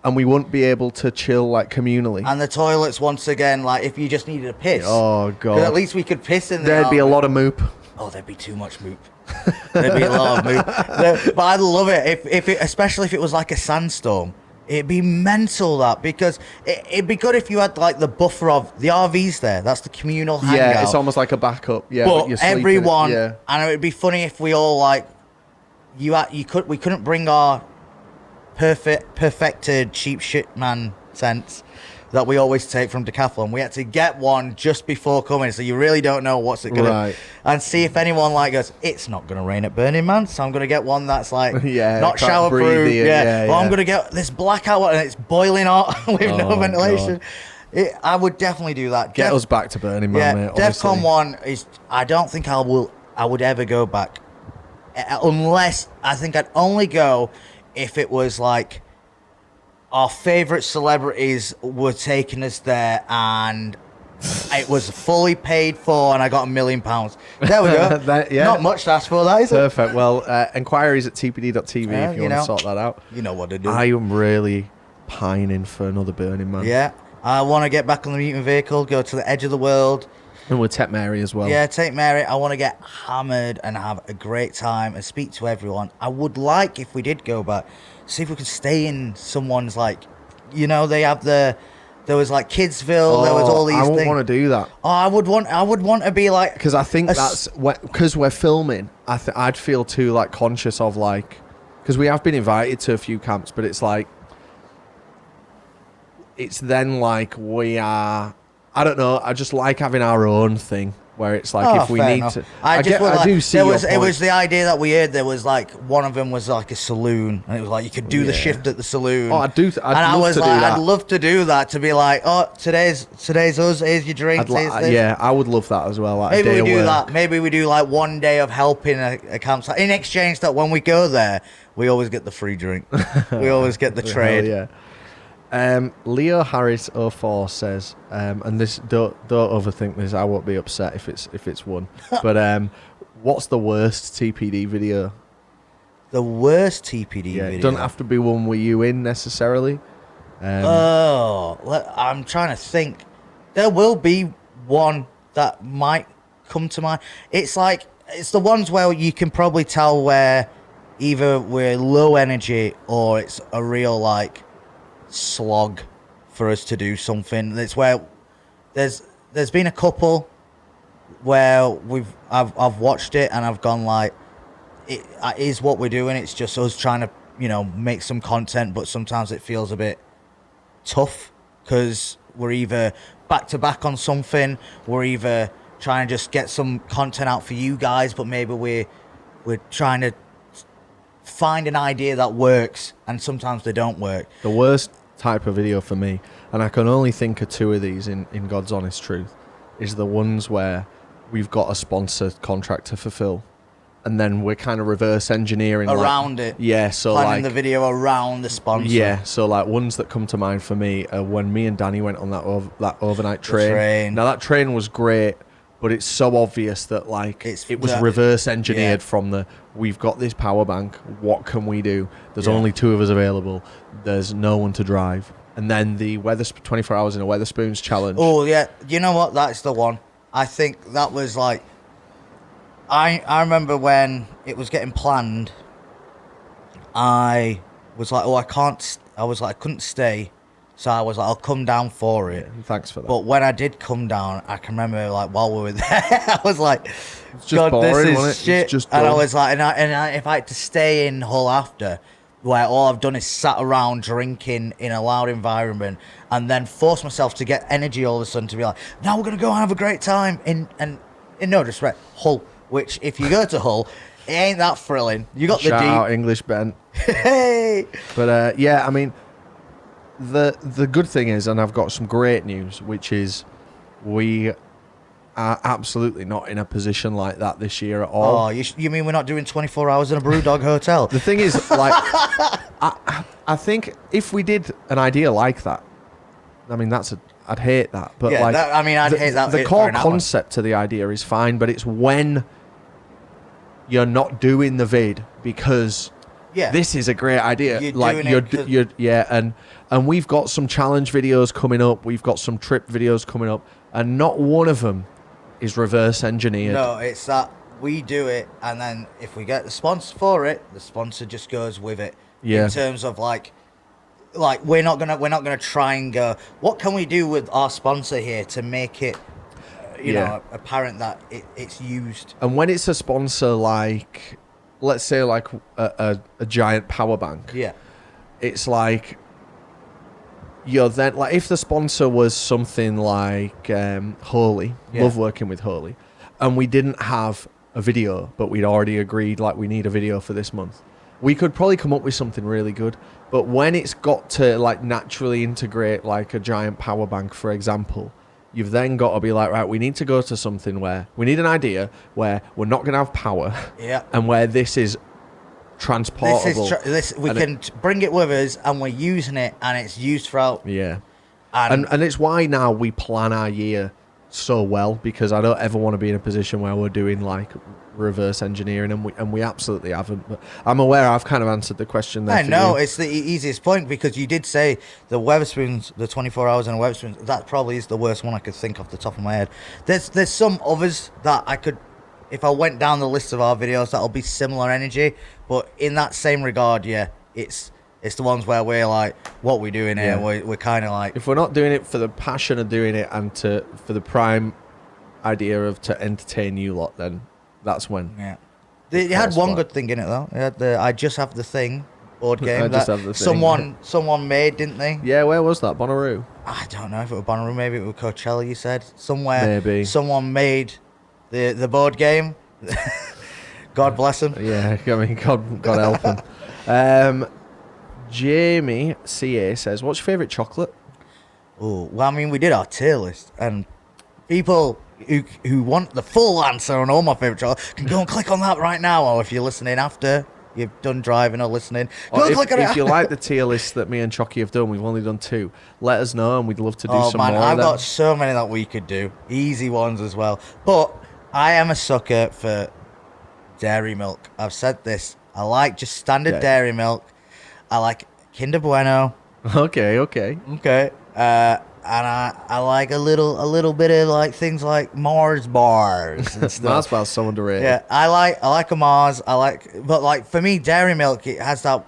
Speaker 1: and we wouldn't be able to chill like communally.
Speaker 2: And the toilets, once again, like if you just needed a piss.
Speaker 1: Oh God.
Speaker 2: At least we could piss in there.
Speaker 1: There'd be a lot of moop.
Speaker 2: Oh, there'd be too much moop. There'd be a lot of moop. But I'd love it especially if it was like a sandstorm. It'd be mental, that, because it'd be good if you had like the buffer of the RVs there. That's the communal hangout.
Speaker 1: Yeah, it's almost like a backup. Yeah,
Speaker 2: but everyone, and it'd be funny if we all like we couldn't bring our perfected cheap shit man tents that we always take from Decathlon. We had to get one just before coming, so you really don't know what's it gonna and see if anyone like goes, it's not gonna rain at Burning Man, so I'm gonna get one that's like not shower proof. Well, I'm gonna get this blackout one and it's boiling hot with no ventilation. I would definitely do that.
Speaker 1: Get us back to Burning Man, mate.
Speaker 2: DEF CON 1 is. I don't think I would ever go back, unless I think I'd only go if it was like our favourite celebrities were taking us there and It was fully paid for, and I got £1 million. There we go.
Speaker 1: Yeah.
Speaker 2: Not much to ask for, that is it?
Speaker 1: Perfect. Well, inquiries at tpd.tv
Speaker 2: Yeah,
Speaker 1: if you want to sort that out.
Speaker 2: You know what to do.
Speaker 1: I am really pining for another Burning Man.
Speaker 2: Yeah. I want to get back on the mutant vehicle, go to the edge of the world.
Speaker 1: And we'll take Mary as well.
Speaker 2: Yeah, take Mary. I want to get hammered and have a great time and speak to everyone. I would like, if we did go back, see if we could stay in someone's, like, you know, they have there was like Kidsville, there was all these things.
Speaker 1: I wouldn't want to do that.
Speaker 2: Oh, I would want to be like,
Speaker 1: because I think that's because we're filming. I'd feel too like conscious of like, because we have been invited to a few camps, but it's like, it's then like we are. I don't know. I just like having our own thing where it's like if we need to. I do see.
Speaker 2: It was the idea that we heard. There was like one of them was like a saloon, and it was like you could do the shift at the saloon.
Speaker 1: Oh, I'd
Speaker 2: love to do that. To be like, oh, today's us. Here's your drink.
Speaker 1: Yeah, I would love that as well. Like
Speaker 2: maybe we do that. Maybe we do like one day of helping a campsite in exchange that when we go there, we always get the free drink. We always get the trade.
Speaker 1: Yeah. Leo Harris 04 says, and this don't overthink this. I won't be upset if it's one. But what's the worst TPD video?
Speaker 2: The worst TPD video.
Speaker 1: It doesn't have to be one with you in necessarily.
Speaker 2: I'm trying to think. There will be one that might come to mind. It's like it's the ones where you can probably tell where either we're low energy or it's a real like slog for us to do something. That's where there's been a couple where I've watched it and I've gone like, it is what we're doing. It's just us trying to make some content, but sometimes it feels a bit tough because we're either back to back on something, we're either trying to just get some content out for you guys, but maybe we're trying to find an idea that works, and sometimes they don't work.
Speaker 1: The worst type of video for me, and I can only think of two of these in God's honest truth, is the ones where we've got a sponsored contract to fulfill, and then we're kind of reverse engineering
Speaker 2: around it.
Speaker 1: Yeah, so
Speaker 2: planning
Speaker 1: like
Speaker 2: the video around the sponsor.
Speaker 1: Yeah, so like ones that come to mind for me are when me and Danny went on that overnight train. Now that train was great, but it's so obvious that like it was reverse engineered from we've got this power bank, what can we do? There's only 2 of us available. There's no one to drive. And then the 24 hours in a Weatherspoons challenge.
Speaker 2: Oh yeah, you know what? That's the one. I think that was like, I remember when it was getting planned, I was like, I couldn't stay. So I was like, I'll come down for it.
Speaker 1: Yeah, thanks for that.
Speaker 2: But when I did come down, I can remember like while we were there, I was like,
Speaker 1: it's just boring,
Speaker 2: this is shit. And I was like, and if I had to stay in Hull after, where all I've done is sat around drinking in a loud environment, and then force myself to get energy all of a sudden to be like, now we're gonna go and have a great time in no disrespect, Hull. Which if you go to Hull, it ain't that thrilling. You got
Speaker 1: Shout
Speaker 2: the deep.
Speaker 1: out English Ben.
Speaker 2: Hey.
Speaker 1: But yeah, I mean. The good thing is, and I've got some great news, which is we are absolutely not in a position like that this year at all.
Speaker 2: Oh, you mean we're not doing 24 hours in a Brewdog hotel?
Speaker 1: The thing is, like, I think if we did an idea like that, I mean, I'd hate that. But
Speaker 2: yeah,
Speaker 1: like,
Speaker 2: I'd hate that.
Speaker 1: The core concept to the idea is fine, but it's when you're not doing the vid because this is a great idea. And we've got some challenge videos coming up. We've got some trip videos coming up, and not one of them is reverse engineered.
Speaker 2: No, it's that we do it, and then if we get the sponsor for it, the sponsor just goes with it.
Speaker 1: Yeah.
Speaker 2: In terms of like we're not gonna try and go, what can we do with our sponsor here to make it, you know, apparent that it's used.
Speaker 1: And when it's a sponsor like, let's say like a giant power bank.
Speaker 2: Yeah.
Speaker 1: It's like. You're then like if the sponsor was something like Holy, love working with Holy, and we didn't have a video, but we'd already agreed like we need a video for this month, we could probably come up with something really good. But when it's got to like naturally integrate like a giant power bank, for example, you've then got to be like, right, we need to go to something where we need an idea where we're not going to have power, and where this is transportable.
Speaker 2: We can bring it with us, and we're using it, and it's used throughout.
Speaker 1: Yeah, and it's why now we plan our year so well, because I don't ever want to be in a position where we're doing like reverse engineering, and we absolutely haven't. But I'm aware I've kind of answered the question there.
Speaker 2: I know it's the easiest point, because you did say the Weatherspoons, the 24 hours in a Weatherspoons. That probably is the worst one I could think off the top of my head. There's some others that I could, if I went down the list of our videos, that'll be similar energy. But in that same regard, yeah, it's the ones where we're like, what we doing here? We're kind of like,
Speaker 1: if we're not doing it for the passion of doing it and for the prime idea of to entertain you lot, then that's when.
Speaker 2: Yeah. They had one good thing in it though. It had the I Just Have the Thing board game
Speaker 1: I
Speaker 2: that
Speaker 1: Just Have the Thing.
Speaker 2: someone made, didn't they?
Speaker 1: Yeah, where was that? Bonnaroo?
Speaker 2: I don't know if it was Bonnaroo, maybe it was Coachella. You said somewhere.
Speaker 1: Maybe
Speaker 2: Someone made the board game. God bless him.
Speaker 1: Yeah, I mean, God help him. Jamie CA says, "What's your favourite chocolate?"
Speaker 2: Oh, well, I mean, we did our tier list, and people who want the full answer on all my favourite chocolate can go and click on that right now, or if you're listening after you've done driving or listening, go and click on it.
Speaker 1: If you like the tier list that me and Choccy have done, we've only done 2. Let us know, and we'd love to do some more.
Speaker 2: I've got so many that we could do, easy ones as well. But I am a sucker for dairy milk. I've said this. I like just standard dairy milk. I like Kinder Bueno.
Speaker 1: Okay.
Speaker 2: And I like a little bit of like things like Mars bars and stuff.
Speaker 1: Mars bars so underrated.
Speaker 2: Yeah, I like a Mars. But like for me, dairy milk, it has that.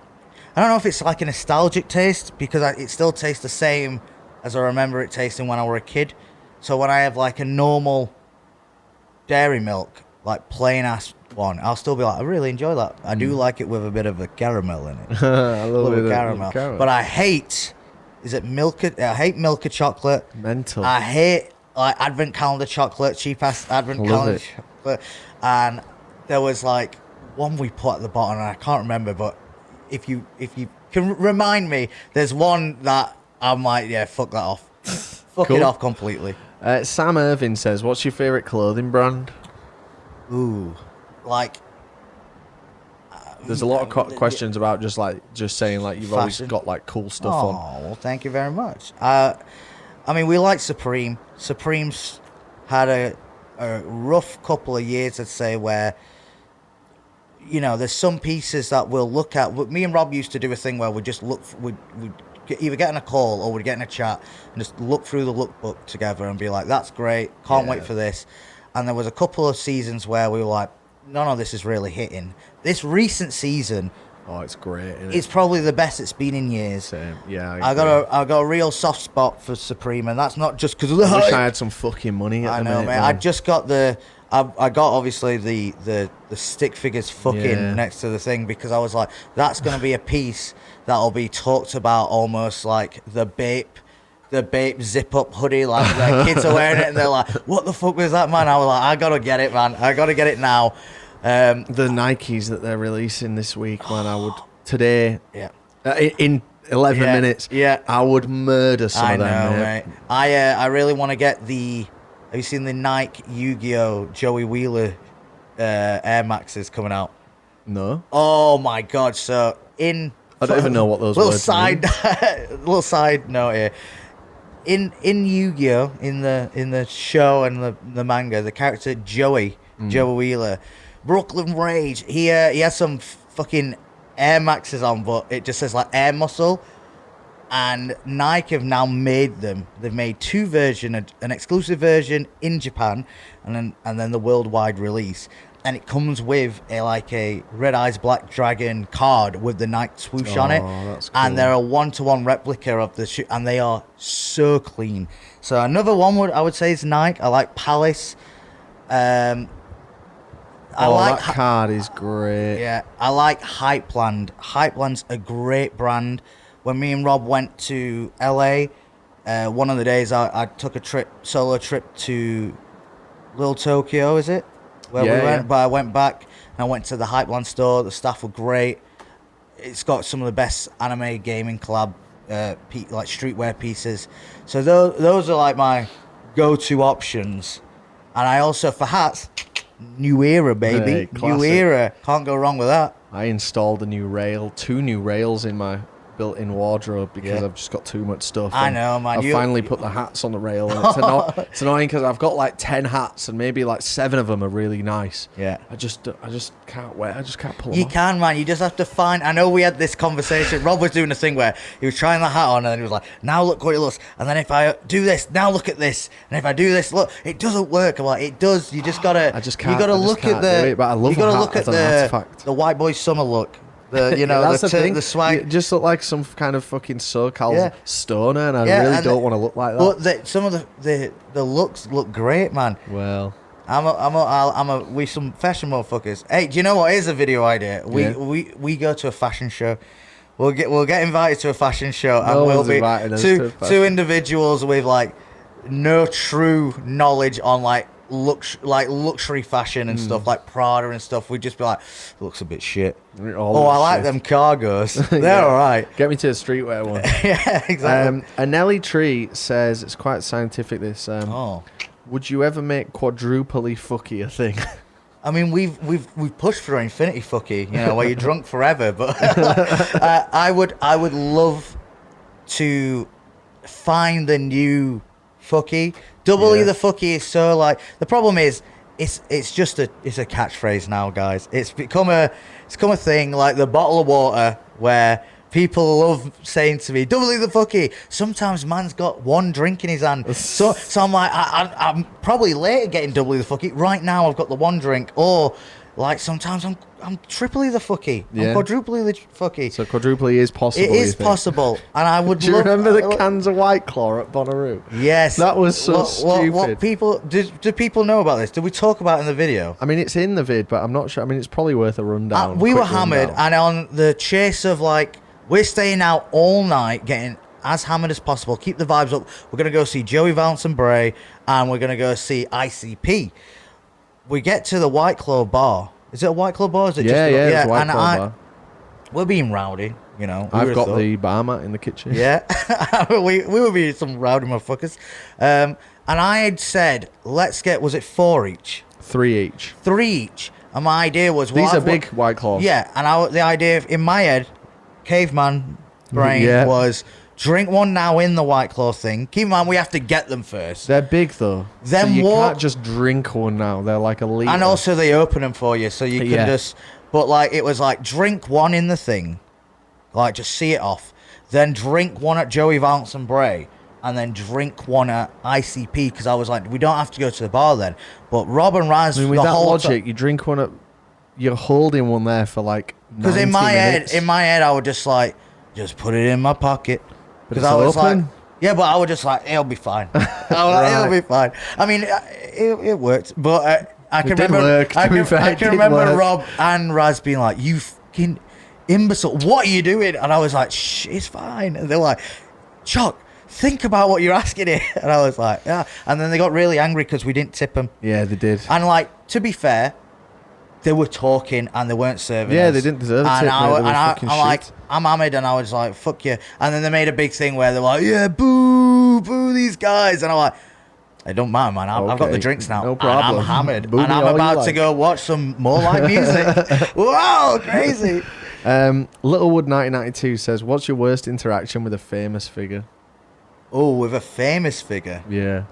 Speaker 2: I don't know if it's like a nostalgic taste, because it still tastes the same as I remember it tasting when I was a kid. So when I have like a normal dairy milk, like plain ass one, I'll still be like, I really enjoy that. I do like it with a bit of a caramel in it.
Speaker 1: A little bit of
Speaker 2: caramel. But I hate, I hate Milka chocolate.
Speaker 1: Mental.
Speaker 2: I hate like advent calendar chocolate, cheap ass advent calendar chocolate. And there was like one we put at the bottom, and I can't remember, but if you can remind me, there's one that I'm like, yeah, fuck that off. Fuck it off completely.
Speaker 1: Sam Irvin says, "What's your favourite clothing brand?"
Speaker 2: Ooh, like
Speaker 1: there's a lot of questions about just saying like you've always
Speaker 2: fashion.
Speaker 1: got like cool stuff on.
Speaker 2: Oh, well, thank you very much. I mean, we like Supreme. Supreme's had a rough couple of years, I'd say, where, you know, there's some pieces that we'll look at. Me and Rob used to do a thing where we just we'd either get in a call or we'd get in a chat and just look through the lookbook together and be like, that's great, can't wait for this. And there was a couple of seasons where we were like, none of this is really hitting. This recent season,
Speaker 1: oh, it's great.
Speaker 2: It's probably the best it's been in years.
Speaker 1: Same. Yeah,
Speaker 2: I got a real soft spot for Supreme, and that's not just because of the
Speaker 1: I wish
Speaker 2: hype.
Speaker 1: I had some fucking money.
Speaker 2: I know, man. I just got I got obviously the stick figures fucking next to the thing, because I was like, that's gonna be a piece that'll be talked about almost like the Bape zip up hoodie, like the kids are wearing it and they're like, what the fuck was that, man? I was like, I gotta get it, man. I gotta get it now.
Speaker 1: The Nikes that they're releasing this week, man, I would today.
Speaker 2: Yeah.
Speaker 1: In 11 minutes.
Speaker 2: Yeah.
Speaker 1: I would murder some of them.
Speaker 2: I know, mate. I really want to get the. Have you seen the Nike Yu-Gi-Oh! Joey Wheeler Air Maxes coming out?
Speaker 1: No.
Speaker 2: Oh my god! So I
Speaker 1: don't even know what those words mean.
Speaker 2: Little side note here. In Yu-Gi-Oh! in the show and the manga, the character Joey Wheeler, Brooklyn Rage, he has some fucking Air Maxes on, but it just says like Air Muscle. And Nike have now made them. They've made 2 versions, an exclusive version in Japan, and then the worldwide release. And it comes with a Red Eyes Black Dragon card with the Nike swoosh on it.
Speaker 1: That's cool.
Speaker 2: And they're a 1-to-1 replica of the shoe, and they are so clean. So another one I would say is Nike. I like Palace. That
Speaker 1: card is great.
Speaker 2: Yeah, I like Hypeland. Hypeland's a great brand. When me and Rob went to LA, one of the days I took a solo trip to Little Tokyo, is it? Where we went, yeah. But I went back and I went to the Hypeland store. The staff were great. It's got some of the best anime gaming collab, like streetwear pieces. So those are like my go-to options. And I also, for hats, New Era, baby. Hey, New Era. Can't go wrong with that.
Speaker 1: I installed a new rail, 2 new rails in my built-in wardrobe because
Speaker 2: Yeah.
Speaker 1: I've just got too much stuff.
Speaker 2: I
Speaker 1: and
Speaker 2: know, man.
Speaker 1: I've finally put the hats on the rail, and it's annoying because I've got like 10 hats, and maybe like 7 of them are really nice.
Speaker 2: Yeah.
Speaker 1: I just can't wear. I just can't pull them
Speaker 2: You
Speaker 1: off.
Speaker 2: can, man. You just have to find. I know we had this conversation. Rob was doing a thing where he was trying the hat on, and then he was like, "Now look what it looks." And then if I do this, now look at this. And if I do this, look, it doesn't work. I'm like, it does. You just gotta.
Speaker 1: I just can't.
Speaker 2: You gotta
Speaker 1: I just
Speaker 2: look
Speaker 1: can't
Speaker 2: at
Speaker 1: do
Speaker 2: the.
Speaker 1: it, but I love
Speaker 2: you gotta
Speaker 1: a hat
Speaker 2: look at
Speaker 1: as an artifact.
Speaker 2: the white boy summer look. The you know
Speaker 1: that's
Speaker 2: the
Speaker 1: thing.
Speaker 2: swag.
Speaker 1: You just look like some kind of fucking SoCal
Speaker 2: Yeah.
Speaker 1: stoner, and I
Speaker 2: Yeah,
Speaker 1: really
Speaker 2: and
Speaker 1: don't want to look like that.
Speaker 2: But some of the looks look great, man.
Speaker 1: Well,
Speaker 2: We some fashion motherfuckers. Hey, do you know what is a video idea?
Speaker 1: Yeah.
Speaker 2: We go to a fashion show. We'll get invited to a fashion show, and
Speaker 1: No
Speaker 2: we'll
Speaker 1: one's
Speaker 2: be
Speaker 1: inviting us to a fashion-
Speaker 2: two individuals with like no true knowledge on like luxury fashion and stuff like Prada and stuff. We'd just be like, looks a bit shit.
Speaker 1: all
Speaker 2: I
Speaker 1: that
Speaker 2: like
Speaker 1: shit.
Speaker 2: them cargos. They're
Speaker 1: Yeah.
Speaker 2: all right.
Speaker 1: Get me to a streetwear one.
Speaker 2: Yeah, exactly.
Speaker 1: A Nelly Tree says it's quite scientific. This. Would you ever make quadruply fucky a thing?
Speaker 2: I mean, we've pushed for infinity fucky, you know, where you're drunk forever. But I would love to find the new fucky. Double
Speaker 1: Yeah.
Speaker 2: the fucky is so like the problem is it's a catchphrase now, guys. It's become a thing like the bottle of water where people love saying to me, "Double the fucky." Sometimes man's got one drink in his hand, so I'm like, I'm probably late at getting double the fucky. Right now, I've got the one drink, or like sometimes I'm triply the fucky,
Speaker 1: Yeah.
Speaker 2: I'm quadruply the fucky.
Speaker 1: So quadruply is possible.
Speaker 2: It
Speaker 1: you
Speaker 2: is
Speaker 1: think?
Speaker 2: possible, and I would.
Speaker 1: Do you
Speaker 2: love,
Speaker 1: remember the cans of White Claw at Bonnaroo?
Speaker 2: Yes,
Speaker 1: That was so stupid.
Speaker 2: What people do people know about this? Did we talk about it in the video?
Speaker 1: I mean, it's in the vid, but I'm not sure. I mean, it's probably worth a rundown.
Speaker 2: We
Speaker 1: quick
Speaker 2: were hammered,
Speaker 1: rundown.
Speaker 2: and on the chase of like, we're staying out all night, getting as hammered as possible, keep the vibes up. We're gonna go see Joey Valance and Bray, and we're gonna go see ICP. We get to the White Claw bar. Is it a White Claw bar? Or is it
Speaker 1: Yeah, it's a White
Speaker 2: and
Speaker 1: Claw bar.
Speaker 2: we're being rowdy, you know.
Speaker 1: I've got the bar mat in the kitchen.
Speaker 2: Yeah, we were being some rowdy motherfuckers. And I had said, let's get, was it 4 each?
Speaker 1: 3 each.
Speaker 2: 3 each. And my idea was, well,
Speaker 1: These are big White Claws.
Speaker 2: Yeah, and the idea in my head, caveman brain,
Speaker 1: Yeah.
Speaker 2: was drink one now in the White Claw thing. Keep in mind, we have to get them first.
Speaker 1: They're big though.
Speaker 2: Then
Speaker 1: so you
Speaker 2: what-
Speaker 1: can't just drink one now. They're like a litre.
Speaker 2: And also they open them for you, so you can
Speaker 1: Yeah.
Speaker 2: just, but like, it was like, drink one in the thing, like, just see it off. Then drink one at Joey Valance and Bray, and then drink one at ICP, because I was like, we don't have to go to the bar then. But Rob and Raz,
Speaker 1: I mean, with
Speaker 2: the
Speaker 1: that
Speaker 2: whole
Speaker 1: logic, you drink one at. You're holding one there for like.
Speaker 2: because
Speaker 1: 90
Speaker 2: in my
Speaker 1: minutes.
Speaker 2: head, I would just like, just put it in my pocket.
Speaker 1: But
Speaker 2: Because
Speaker 1: it's
Speaker 2: I was
Speaker 1: open.
Speaker 2: like, yeah, but I was just like, it'll be fine. I was like, it'll be fine. I mean, it worked, but I can
Speaker 1: It did
Speaker 2: remember.
Speaker 1: work, to
Speaker 2: I
Speaker 1: be
Speaker 2: can,
Speaker 1: fair,
Speaker 2: I
Speaker 1: it
Speaker 2: can
Speaker 1: did
Speaker 2: remember
Speaker 1: work.
Speaker 2: Rob and Raz being like, "You fucking imbecile, what are you doing?" And I was like, "Shh, it's fine." And they're like, "Chuck, think about what you're asking here." And I was like, "Yeah." And then they got really angry because we didn't tip them.
Speaker 1: Yeah, they did.
Speaker 2: And like, to be fair, they were talking and they weren't serving
Speaker 1: Yeah,
Speaker 2: us.
Speaker 1: they didn't deserve a
Speaker 2: and
Speaker 1: tip,
Speaker 2: I,
Speaker 1: mate. They
Speaker 2: and
Speaker 1: were
Speaker 2: I,
Speaker 1: fucking
Speaker 2: I'm like,
Speaker 1: shit.
Speaker 2: I'm hammered, and I was like, fuck you. And then they made a big thing where they're like, yeah, boo these guys. And I'm like, it don't matter, man. I've got the
Speaker 1: Okay,
Speaker 2: drinks now.
Speaker 1: no problem.
Speaker 2: And I'm hammered.
Speaker 1: Boo
Speaker 2: and
Speaker 1: me
Speaker 2: I'm
Speaker 1: all you
Speaker 2: about to
Speaker 1: like.
Speaker 2: go watch some more live music. Wow, crazy.
Speaker 1: Littlewood 1992 says, "What's your worst interaction with a famous figure?"
Speaker 2: Oh, with a famous figure.
Speaker 1: Yeah,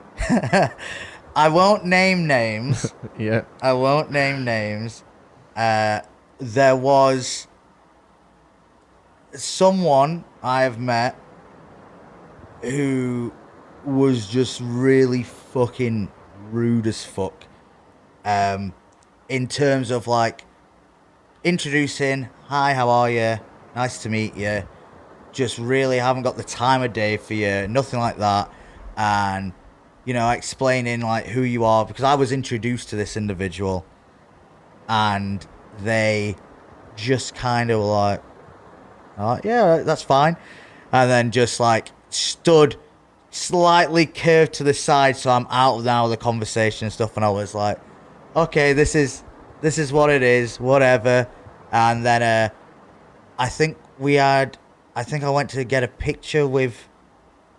Speaker 2: I won't name names.
Speaker 1: yeah.
Speaker 2: I won't name names. There was someone I have met who was just really fucking rude as fuck. In terms of like introducing, "Hi, how are you? Nice to meet you." Just really haven't got the time of day for you, nothing like that. And, you know, explaining like who you are, because I was introduced to this individual and they just kind of were like, "Oh, yeah, that's fine." And then just like stood slightly curved to the side, so I'm out of now of the conversation and stuff. And I was like, okay, this is what it is, whatever. And then I think I went to get a picture with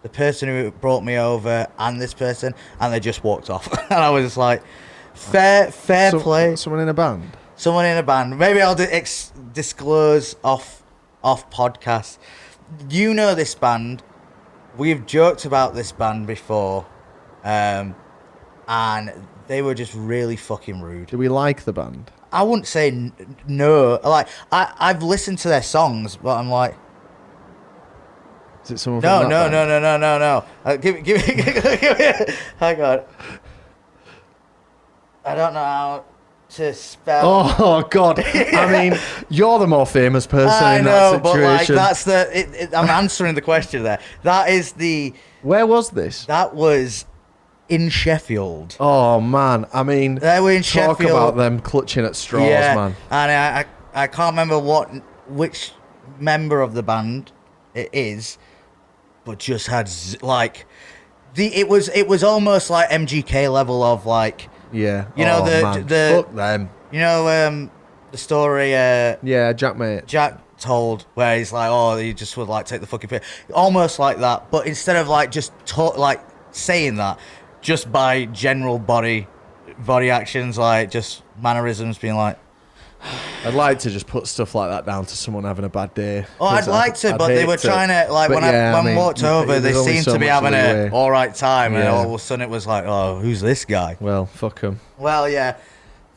Speaker 2: the person who brought me over and this person, and they just walked off. And I was just like, fair play.
Speaker 1: Someone in a band.
Speaker 2: Someone in a band. Maybe I'll disclose off podcast. you know this band. We've joked about this band before, and they were just really fucking rude.
Speaker 1: Do we like the band?
Speaker 2: I wouldn't say no. Like I've listened to their songs, but I'm like,
Speaker 1: Is it someone
Speaker 2: no,
Speaker 1: from
Speaker 2: no,
Speaker 1: that
Speaker 2: no,
Speaker 1: band?
Speaker 2: no, no, no, no. Give me. Hang on. I don't know how to spell.
Speaker 1: Oh God! I mean, you're the more famous person
Speaker 2: I
Speaker 1: in
Speaker 2: know,
Speaker 1: that
Speaker 2: but like
Speaker 1: situation.
Speaker 2: that's I'm answering the question there. That is the.
Speaker 1: Where was this?
Speaker 2: That was in Sheffield.
Speaker 1: Oh man! I mean,
Speaker 2: They were in
Speaker 1: talk
Speaker 2: Sheffield.
Speaker 1: about them clutching at straws,
Speaker 2: Yeah,
Speaker 1: man.
Speaker 2: and I can't remember which member of the band it is, but just had like it was almost like MGK level of like,
Speaker 1: Yeah.
Speaker 2: you know,
Speaker 1: man.
Speaker 2: the
Speaker 1: Fuck them.
Speaker 2: you know the story
Speaker 1: Yeah, Jack mate.
Speaker 2: Jack told where he's like, oh, he just would like take the fucking piss, almost like that, but instead of like just like saying that, just by general body actions, like just mannerisms, being like,
Speaker 1: I'd like to just put stuff like that down to someone having a bad day.
Speaker 2: oh, I'd like to, but they were trying to, like, when I walked over, they seemed to be having an all right time, and all of a sudden it was like, oh, who's this guy?
Speaker 1: Well, fuck him.
Speaker 2: Well, yeah,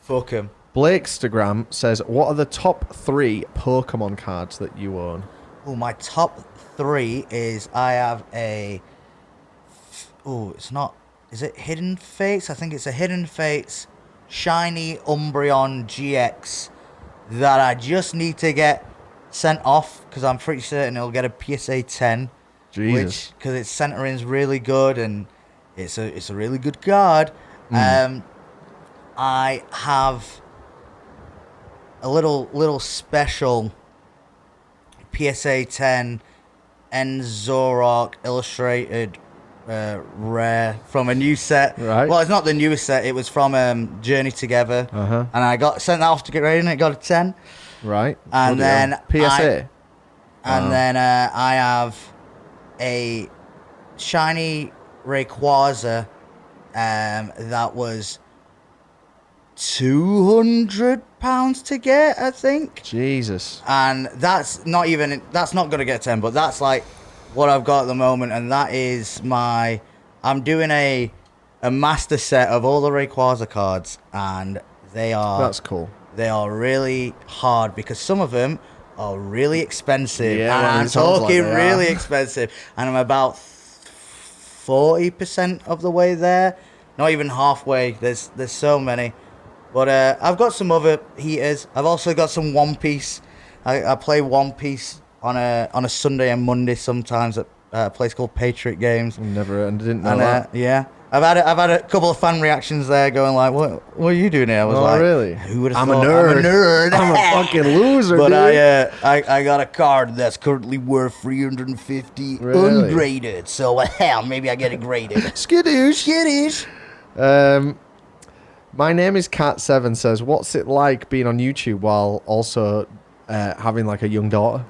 Speaker 2: fuck him.
Speaker 1: Blakestagram says, what are the top 3 Pokemon cards that you own?
Speaker 2: Oh, my top 3 is I have a. Oh, it's not. Is it Hidden Fates? I think it's a Hidden Fates Shiny Umbreon GX that I just need to get sent off because I'm pretty certain it'll get a PSA 10.
Speaker 1: Jesus.
Speaker 2: Because its centering's really good and it's a really good card. I have a little special PSA 10 Enzorok illustrated rare from a new set.
Speaker 1: Right.
Speaker 2: Well, it's not the newest set. It was from Journey Together.
Speaker 1: Uh-huh.
Speaker 2: And I got sent that off to get ready and it got a 10.
Speaker 1: Right.
Speaker 2: And then
Speaker 1: PSA.
Speaker 2: I have a shiny Rayquaza that was £200 to get, I think.
Speaker 1: Jesus.
Speaker 2: And that's not going to get 10, but that's like what I've got at the moment, and that is I'm doing a master set of all the Rayquaza cards, and
Speaker 1: That's cool.
Speaker 2: they are really hard because some of them are really expensive.
Speaker 1: Yeah,
Speaker 2: and
Speaker 1: well,
Speaker 2: I'm
Speaker 1: it sounds like
Speaker 2: talking
Speaker 1: they
Speaker 2: really
Speaker 1: are.
Speaker 2: expensive, and I'm about 40% of the way there, not even halfway. There's so many, but I've got some other heaters. I've also got some One Piece. I play One Piece on a Sunday and Monday sometimes at a place called Patriot Games.
Speaker 1: Never, and didn't know that.
Speaker 2: Yeah, I've had a couple of fan reactions there, going like, "What are you doing here?" I was like,
Speaker 1: really?
Speaker 2: Who would have
Speaker 1: I'm
Speaker 2: thought?
Speaker 1: a nerd.
Speaker 2: I'm a nerd.
Speaker 1: I'm a fucking loser,
Speaker 2: But
Speaker 1: dude.
Speaker 2: I got a card that's currently worth 350
Speaker 1: Really?
Speaker 2: ungraded. So hell, maybe I get it graded.
Speaker 1: Skittish. My name is Cat7 says, what's it like being on YouTube while also having like a young daughter?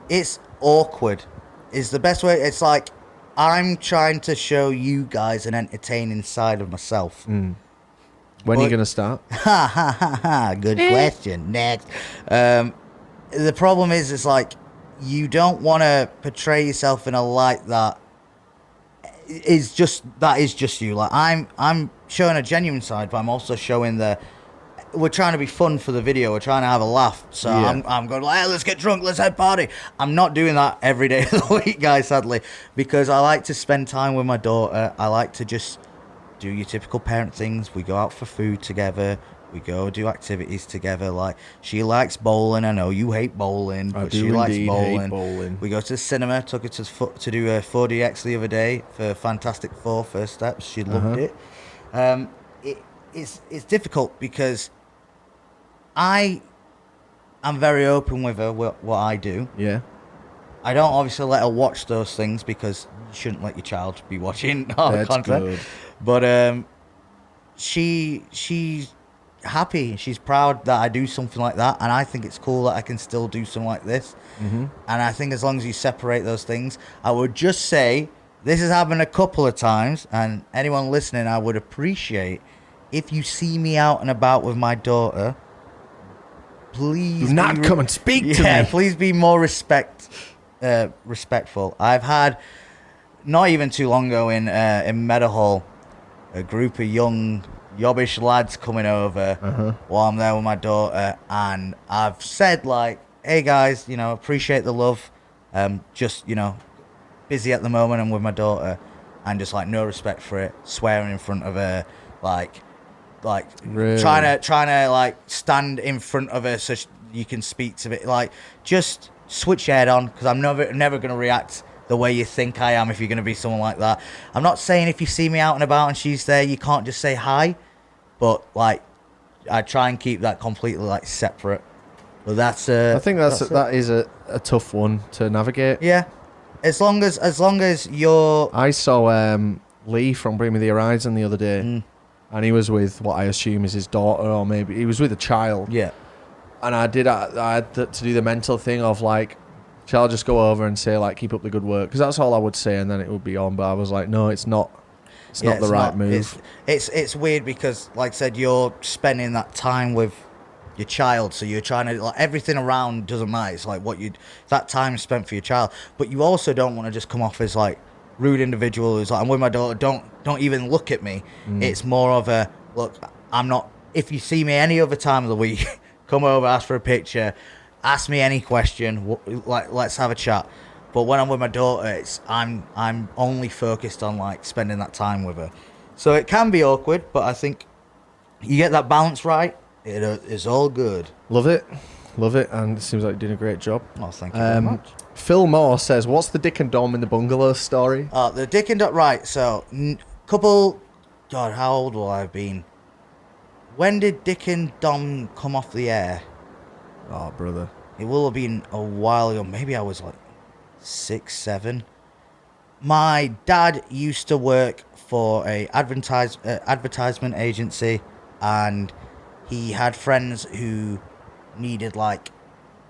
Speaker 2: It's awkward. Is the best way. It's like I'm trying to show you guys an entertaining side of myself.
Speaker 1: When are you going to start?
Speaker 2: Ha ha ha ha. Good question. Next. The problem is, it's like you don't want to portray yourself in a light that is just you. Like I'm showing a genuine side, but I'm also showing we're trying to be fun for the video. We're trying to have a laugh. So
Speaker 1: Yeah.
Speaker 2: I'm going like, hey, let's get drunk, let's have a party. I'm not doing that every day of the week, guys, sadly, because I like to spend time with my daughter. I like to just do your typical parent things. We go out for food together. We go do activities together. Like, she likes bowling. I know you hate bowling,
Speaker 1: I
Speaker 2: but
Speaker 1: do
Speaker 2: she likes
Speaker 1: indeed
Speaker 2: bowling.
Speaker 1: hate bowling.
Speaker 2: We go to the cinema. Took her to do a 4DX the other day for Fantastic Four First Steps. She loved it. It's difficult because I'm very open with her what I do.
Speaker 1: Yeah.
Speaker 2: I don't obviously let her watch those things because you shouldn't let your child be watching our
Speaker 1: That's
Speaker 2: content.
Speaker 1: good.
Speaker 2: But she's happy. She's proud that I do something like that, and I think it's cool that I can still do something like this. Mm-hmm. And I think as long as you separate those things, I would just say this has happened a couple of times, and anyone listening, I would appreciate if you see me out and about with my daughter. Please
Speaker 1: Do not come and speak to me.
Speaker 2: Please be more respectful respectful. I've had not even too long ago in Meadowhall, a group of young yobbish lads coming over while I'm there with my daughter, and I've said like, "Hey guys, you know, appreciate the love. Just busy at the moment. I'm with my daughter." And just like no respect for it, swearing in front of her, like
Speaker 1: Really?
Speaker 2: trying to like stand in front of her so you can speak to it. Like just switch your head on, because I'm never gonna react the way you think I am if you're gonna be someone like that. I'm not saying if you see me out and about and she's there, you can't just say hi, but like I try and keep that completely like separate. But that's
Speaker 1: I think that is a tough one to navigate.
Speaker 2: Yeah. As long as you're...
Speaker 1: I saw Lee from Bring Me the Horizon the other day, and he was with what I assume is his daughter, or maybe he was with a child.
Speaker 2: Yeah.
Speaker 1: And I had to do the mental thing of like, shall I just go over and say like, keep up the good work? Because that's all I would say, and then it would be on. But I was like, no, it's not. It's not the right move.
Speaker 2: It's weird because, like I said, you're spending that time with your child, so you're trying to like everything around doesn't matter. It's like that time spent for your child, but you also don't want to just come off as like rude individual who's like, I'm with my daughter, don't even look at me. It's more of a look, I'm not. If you see me any other time of the week, come over, ask for a picture, ask me any question, like let's have a chat. But when I'm with my daughter, I'm only focused on like spending that time with her, so it can be awkward, but I think you get that balance right. It is all good.
Speaker 1: Love it, and it seems like you're doing a great job.
Speaker 2: Oh, thank you very much.
Speaker 1: Phil Moore says, "What's the Dick and Dom in the bungalow story?"
Speaker 2: The Dick and Dom, right? So, God, how old will I have been? When did Dick and Dom come off the air?
Speaker 1: Oh, brother,
Speaker 2: it will have been a while ago. Maybe I was like 6, 7. My dad used to work for a advertisement agency, and he had friends who needed like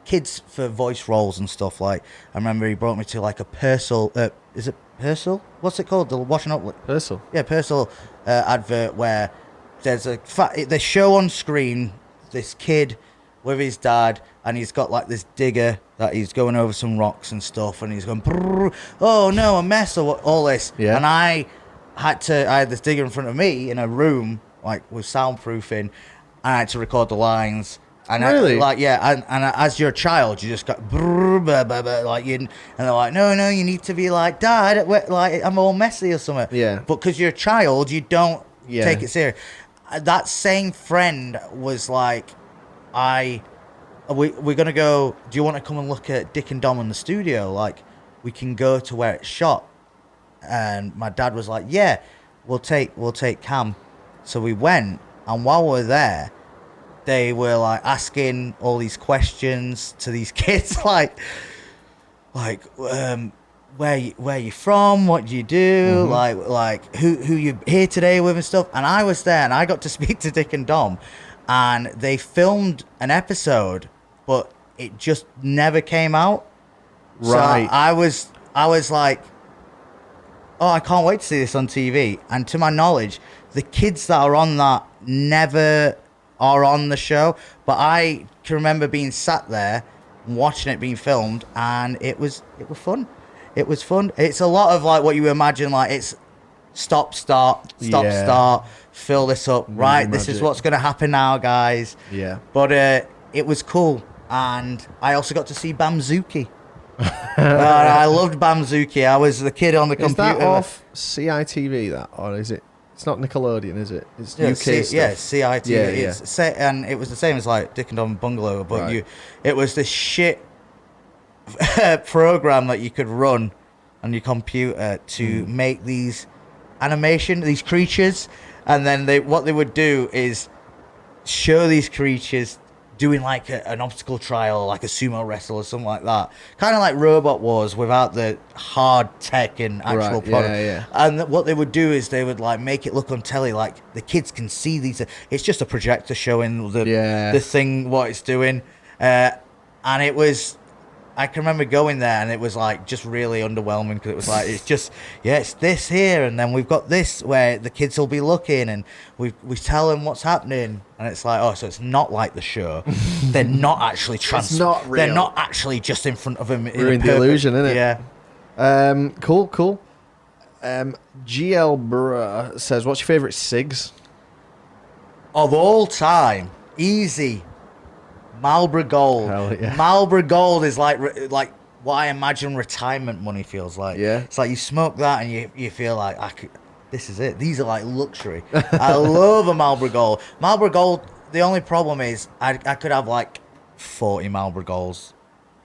Speaker 2: kids for voice roles and stuff. Like I remember he brought me to like a Purcell. Is it Purcell? What's it called? The washing up.
Speaker 1: Purcell.
Speaker 2: Yeah, Purcell advert where there's they show on screen this kid with his dad, and he's got like this digger that he's going over some rocks and stuff, and he's going, oh no, a mess or all this.
Speaker 1: Yeah.
Speaker 2: And I had this digger in front of me in a room like with soundproofing. I had to record the lines, and
Speaker 1: really,
Speaker 2: and as you're a child, you just got like you, and they're like, no, you need to be like, Dad, like I'm all messy or something.
Speaker 1: Yeah.
Speaker 2: But because you're a child, you don't take it serious. That same friend was like, we're gonna go. Do you want to come and look at Dick and Dom in the studio? Like, we can go to where it's shot. And my dad was like, yeah, we'll take Cam. So we went. And while we're there, they were like asking all these questions to these kids, like where you from, what do you do, like who you here today with and stuff. And I was there, and I got to speak to Dick and Dom, and they filmed an episode, but it just never came out.
Speaker 1: Right.
Speaker 2: So I was like, oh, I can't wait to see this on TV. And to my knowledge, the kids that are on that never are on the show. But I can remember being sat there and watching it being filmed, and it was fun. It was fun. It's a lot of like what you imagine, like it's stop, start, fill this up. Right, this is what's going to happen now, guys.
Speaker 1: Yeah.
Speaker 2: But it was cool. And I also got to see Bamzuki. I loved Bamzuki. I was the kid on the computer.
Speaker 1: Is that off CITV, that? Or is it? It's not Nickelodeon, is it? It's UK stuff.
Speaker 2: Yeah, CITV.
Speaker 1: Yeah.
Speaker 2: And it was the same as like Dick and Dom Bungalow, but
Speaker 1: right.
Speaker 2: It was this shit program that you could run on your computer to make these these creatures, and then what they would do is show these creatures doing like an obstacle trial, like a sumo wrestle or something like that, kind of like Robot Wars without the hard tech and actual product.
Speaker 1: Yeah.
Speaker 2: And what they would do is they would like make it look on telly, like the kids can see these. It's just a projector showing the thing what it's doing, and it was I can remember going there and it was like just really underwhelming because it was like it's just it's this here and then we've got this where the kids will be looking and we tell them what's happening and it's like so it's not like the show. They're not actually
Speaker 1: It's not real.
Speaker 2: They're not actually just in front of them.
Speaker 1: Ruined the illusion, isn't it?
Speaker 2: Yeah.
Speaker 1: Cool. GL Bruh says, "What's your favorite cigs?"
Speaker 2: Of all time, easy. Marlboro Gold.
Speaker 1: Hell yeah.
Speaker 2: Marlboro Gold is like what I imagine retirement money feels like.
Speaker 1: Yeah.
Speaker 2: It's like you smoke that and you feel like this is it. These are like luxury. I love a Marlboro Gold. Marlboro Gold. The only problem is I could have like 40 Marlboro Golds,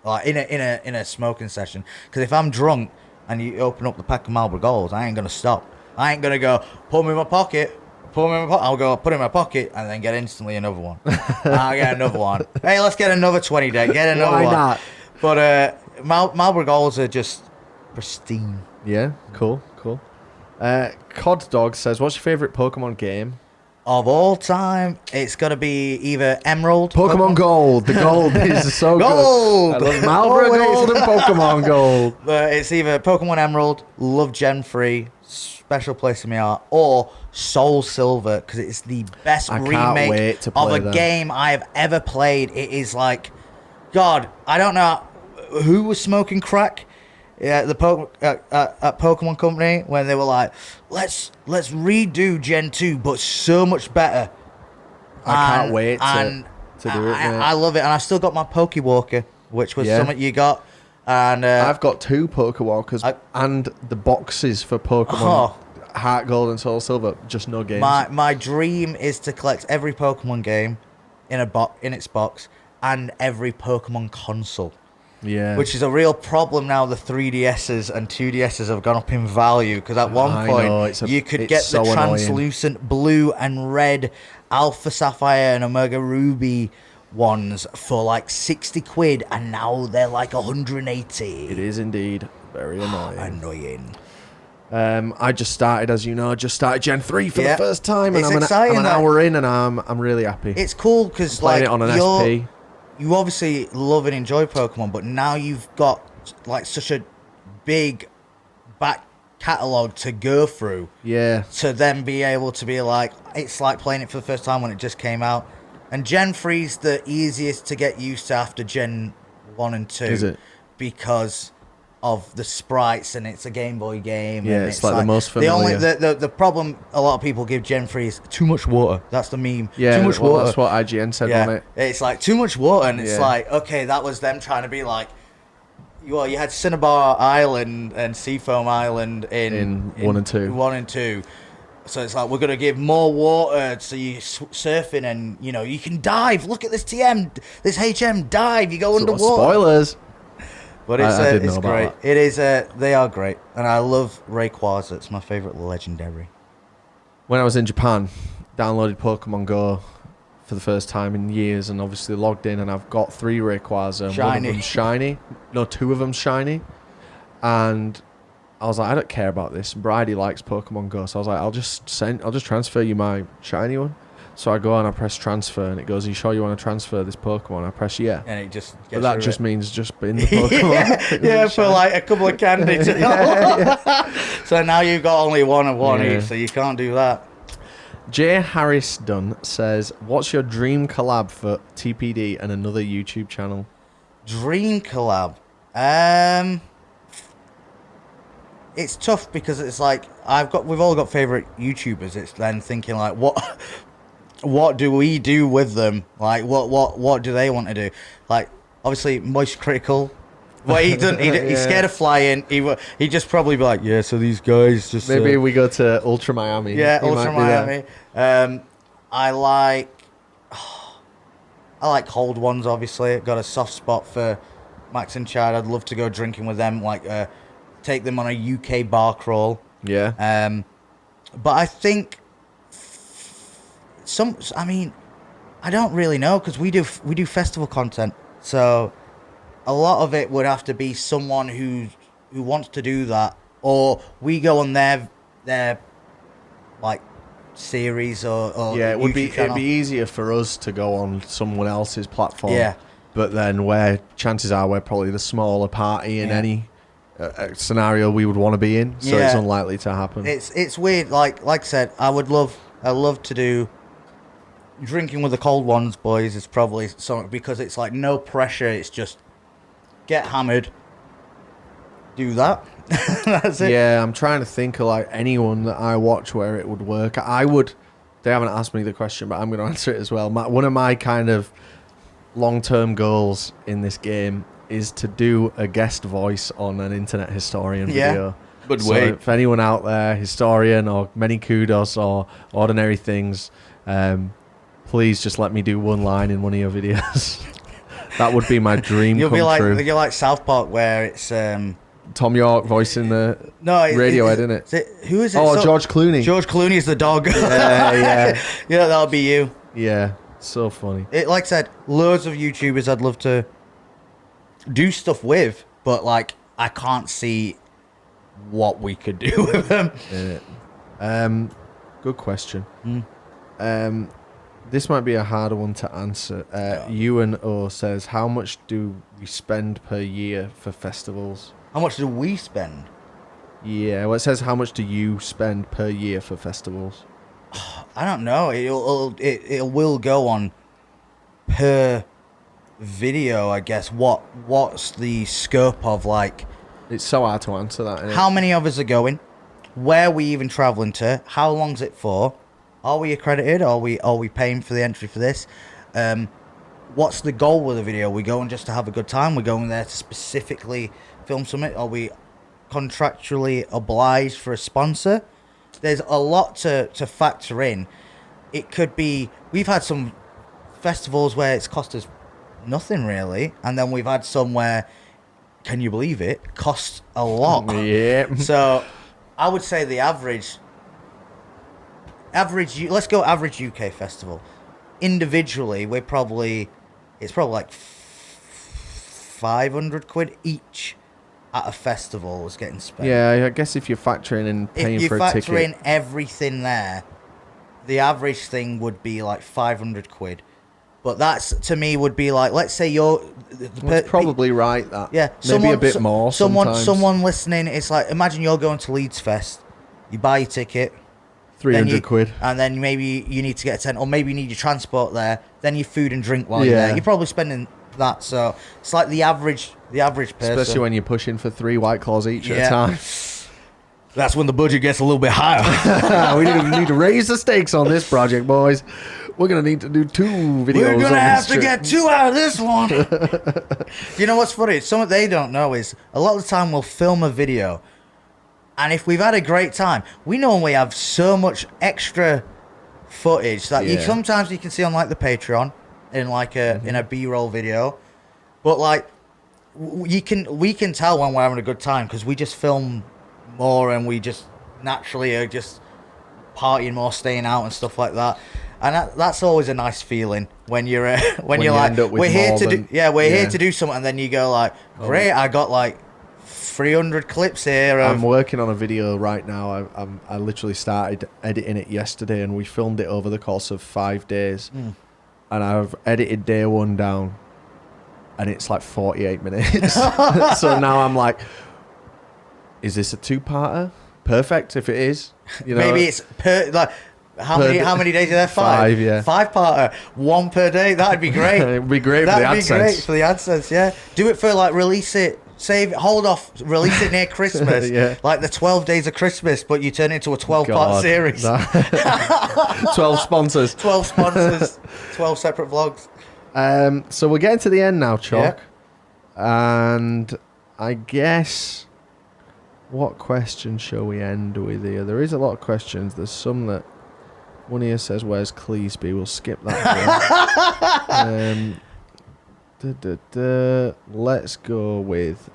Speaker 2: like in a smoking session. Because if I'm drunk and you open up the pack of Marlboro Golds, I ain't gonna stop. I ain't gonna go put them in my pocket. I'll go put it in my pocket and then get instantly another one. I'll get another one. Hey, let's get another 20 day. Get another one.
Speaker 1: Why not?
Speaker 2: But Marlboro Golds are just pristine.
Speaker 1: Yeah, cool. Cod Dog says, "What's your favorite Pokemon game?"
Speaker 2: Of all time, it's got to be either Emerald.
Speaker 1: Pokemon Gold. The gold is so
Speaker 2: Gold!
Speaker 1: good. I love Marlboro
Speaker 2: Always.
Speaker 1: Gold and Pokemon Gold.
Speaker 2: But it's either Pokemon Emerald, love Gen 3, special place in my heart, or Soul Silver, because it's the best
Speaker 1: I can't
Speaker 2: remake
Speaker 1: wait to
Speaker 2: of
Speaker 1: play
Speaker 2: a
Speaker 1: that.
Speaker 2: game I have ever played. It is like, God, I don't know who was smoking crack at Pokemon Company when they were like, let's redo Gen 2, but so much better.
Speaker 1: I can't wait to do it, mate.
Speaker 2: I love it, and I've still got my Pokewalker, which was something you got. And
Speaker 1: I've got 2 Pokewalkers and the boxes for Pokemon Heart Gold and Soul Silver. Just no games.
Speaker 2: My dream is to collect every Pokemon game in its box and every Pokemon console.
Speaker 1: Yeah.
Speaker 2: Which is a real problem now. The 3DSs and 2DSs have gone up in value because at one point you could get the translucent blue and red Alpha Sapphire and Omega Ruby ones for like 60 quid, and now they're like 180.
Speaker 1: It is indeed very
Speaker 2: Annoying.
Speaker 1: I just started, as you know, Gen 3 for the first time, and
Speaker 2: It's
Speaker 1: I'm
Speaker 2: exciting,
Speaker 1: an hour in, and I'm really happy.
Speaker 2: It's cool because
Speaker 1: Playing
Speaker 2: like
Speaker 1: it on an SP.
Speaker 2: You obviously love and enjoy Pokemon, but now you've got like such a big back catalogue to go through.
Speaker 1: Yeah.
Speaker 2: To then be able to be like, it's like playing it for the first time when it just came out. And Gen 3's the easiest to get used to after Gen 1 and 2.
Speaker 1: Is it?
Speaker 2: Because of the sprites, and it's a Game Boy game.
Speaker 1: Yeah,
Speaker 2: and
Speaker 1: it's like the most familiar.
Speaker 2: The problem a lot of people give Gen 3 is too much water. That's the meme.
Speaker 1: Yeah,
Speaker 2: too much water.
Speaker 1: That's what IGN said on it.
Speaker 2: It's like too much water, and it's like, okay, that was them trying to be like, well, you had Cinnabar Island and Seafoam Island in
Speaker 1: 1 and 2.
Speaker 2: 1 and 2. So it's like, we're going to give more water so you surfing and, you can dive. Look at this this HM, dive. You go underwater.
Speaker 1: Spoilers.
Speaker 2: But it's great. It is. They are great. And I love Rayquaza. It's my favorite legendary.
Speaker 1: When I was in Japan, downloaded Pokemon Go for the first time in years, and obviously logged in, and I've got 3 Rayquaza. And one of them's shiny. No, 2 of them shiny. And I was like, I don't care about this. Bridie likes Pokemon Go, so I was like, I'll just transfer you my shiny one. So I go and I press transfer, and it goes, "Are you sure you want to transfer this Pokemon?" I press yeah.
Speaker 2: And it just
Speaker 1: but that just means just in the Pokemon.
Speaker 2: yeah, for like a couple of candies. So now you've got only one of one each, so you can't do that.
Speaker 1: J. Harris Dunn says, "What's your dream collab for TPD and another YouTube channel?"
Speaker 2: Dream collab. It's tough because it's like we've all got favorite YouTubers. It's then thinking like, what do we do with them? Like, what do they want to do? Like, obviously, Moist Critical. Well, he doesn't. He's scared of flying. He just probably be like, yeah. So these guys just
Speaker 1: maybe we go to Ultra Miami.
Speaker 2: Yeah, Ultra Miami. I like cold ones. Obviously, I've got a soft spot for Max and Chad. I'd love to go drinking with them. Like, take them on a UK bar crawl.
Speaker 1: Yeah.
Speaker 2: But I think I don't really know because we do festival content, so a lot of it would have to be someone who wants to do that, or we go on their like series or
Speaker 1: yeah,
Speaker 2: it'd
Speaker 1: be easier for us to go on someone else's platform.
Speaker 2: Yeah.
Speaker 1: but then where chances are we're probably the smaller party in any scenario we would want to be in, so it's unlikely to happen.
Speaker 2: It's weird. Like I said, I love to do drinking with the cold ones, boys. Is probably something because it's like no pressure. It's just get hammered, do that. That's it.
Speaker 1: Yeah, I'm trying to think of like anyone that I watch where it would work. I would. They haven't asked me the question, but I'm going to answer it as well. One of my kind of long-term goals in this game is to do a guest voice on an internet historian video.
Speaker 2: Good
Speaker 1: so
Speaker 2: way.
Speaker 1: if anyone out there, historian or many kudos or ordinary things, please just let me do one line in one of your videos. That would be my dream
Speaker 2: You'll
Speaker 1: come
Speaker 2: be like
Speaker 1: true.
Speaker 2: you're like South Park where it's
Speaker 1: Tom York voicing the Radiohead, isn't it?
Speaker 2: Who is it?
Speaker 1: Oh, George Clooney.
Speaker 2: George Clooney is the dog.
Speaker 1: Yeah.
Speaker 2: Yeah, that'll be you.
Speaker 1: Yeah, so funny.
Speaker 2: Like I said, loads of YouTubers I'd love to do stuff with, but like I can't see what we could do with them.
Speaker 1: Good question. This might be a harder one to answer. Ewan O says, how much do we spend per year for festivals?
Speaker 2: How much do we spend?
Speaker 1: Yeah, well, it says, how much do you spend per year for festivals?
Speaker 2: I don't know. It will go on per video, I guess. What's the scope of like?
Speaker 1: It's so hard to answer that. Isn't
Speaker 2: How many of us are going? Where are we even traveling to? How long's it for? Are we accredited? Are we paying for the entry for this? What's the goal with the video? Are we going just to have a good time? We're going there to specifically film something? Are we contractually obliged for a sponsor? There's a lot to factor in. It could be... We've had some festivals where it's cost us nothing, really. And then we've had some where, can you believe it, costs a lot.
Speaker 1: Yeah.
Speaker 2: So I would say the average, let's go average UK festival. Individually, it's probably like 500 quid each at a festival is getting spent.
Speaker 1: Yeah, I guess if you're factoring in paying for a ticket.
Speaker 2: If you factor in everything there, the average thing would be like 500 quid. But that's, to me, would be like, let's say you're...
Speaker 1: It's probably right, that.
Speaker 2: Yeah.
Speaker 1: Maybe a bit more sometimes.
Speaker 2: Someone listening, it's like, imagine you're going to Leeds Fest. You buy your ticket.
Speaker 1: 300 quid.
Speaker 2: And then maybe you need to get a tent, or maybe you need your transport there. Then your food and drink while you're there. You're probably spending that. So it's like the average person.
Speaker 1: Especially when you're pushing for 3 White Claws each at a time.
Speaker 2: That's when the budget gets a little bit higher.
Speaker 1: We need to raise the stakes on this project, boys. We're going to need to do 2 videos.
Speaker 2: We're going to have to get 2 out of this one. You know what's funny? Something they don't know is a lot of the time we'll film a video, and if we've had a great time, we normally have so much extra footage that you sometimes you can see on like the Patreon in like in a B-roll video, but like we can tell when we're having a good time because we just film more and we just naturally are just partying more, staying out and stuff like that. And that's always a nice feeling when you're when you're like, we're here to do something, and then you go like, great, I got like 300 clips here.
Speaker 1: I'm working on a video right now. I literally started editing it yesterday, and we filmed it over the course of 5 days. And I've edited day 1 down, and it's like 48 minutes. So now I'm like, is this a 2-parter? Perfect if it is. You know,
Speaker 2: maybe it's like. How many days are there? 5?
Speaker 1: 5, yeah.
Speaker 2: 5-parter, 1 per day. That'd be great.
Speaker 1: It'd be great for the AdSense.
Speaker 2: That'd be great for the AdSense, yeah. Do it for like release it, save it, hold off, release it near Christmas. Like the 12 days of Christmas, but you turn it into a 12-part series.
Speaker 1: 12 sponsors.
Speaker 2: 12 sponsors, 12 separate vlogs.
Speaker 1: So we're getting to the end now, Choc. Yeah. And I guess, what question shall we end with here? There is a lot of questions. There's some that... One here says, where's Cleesby? We'll skip that one. Let's go with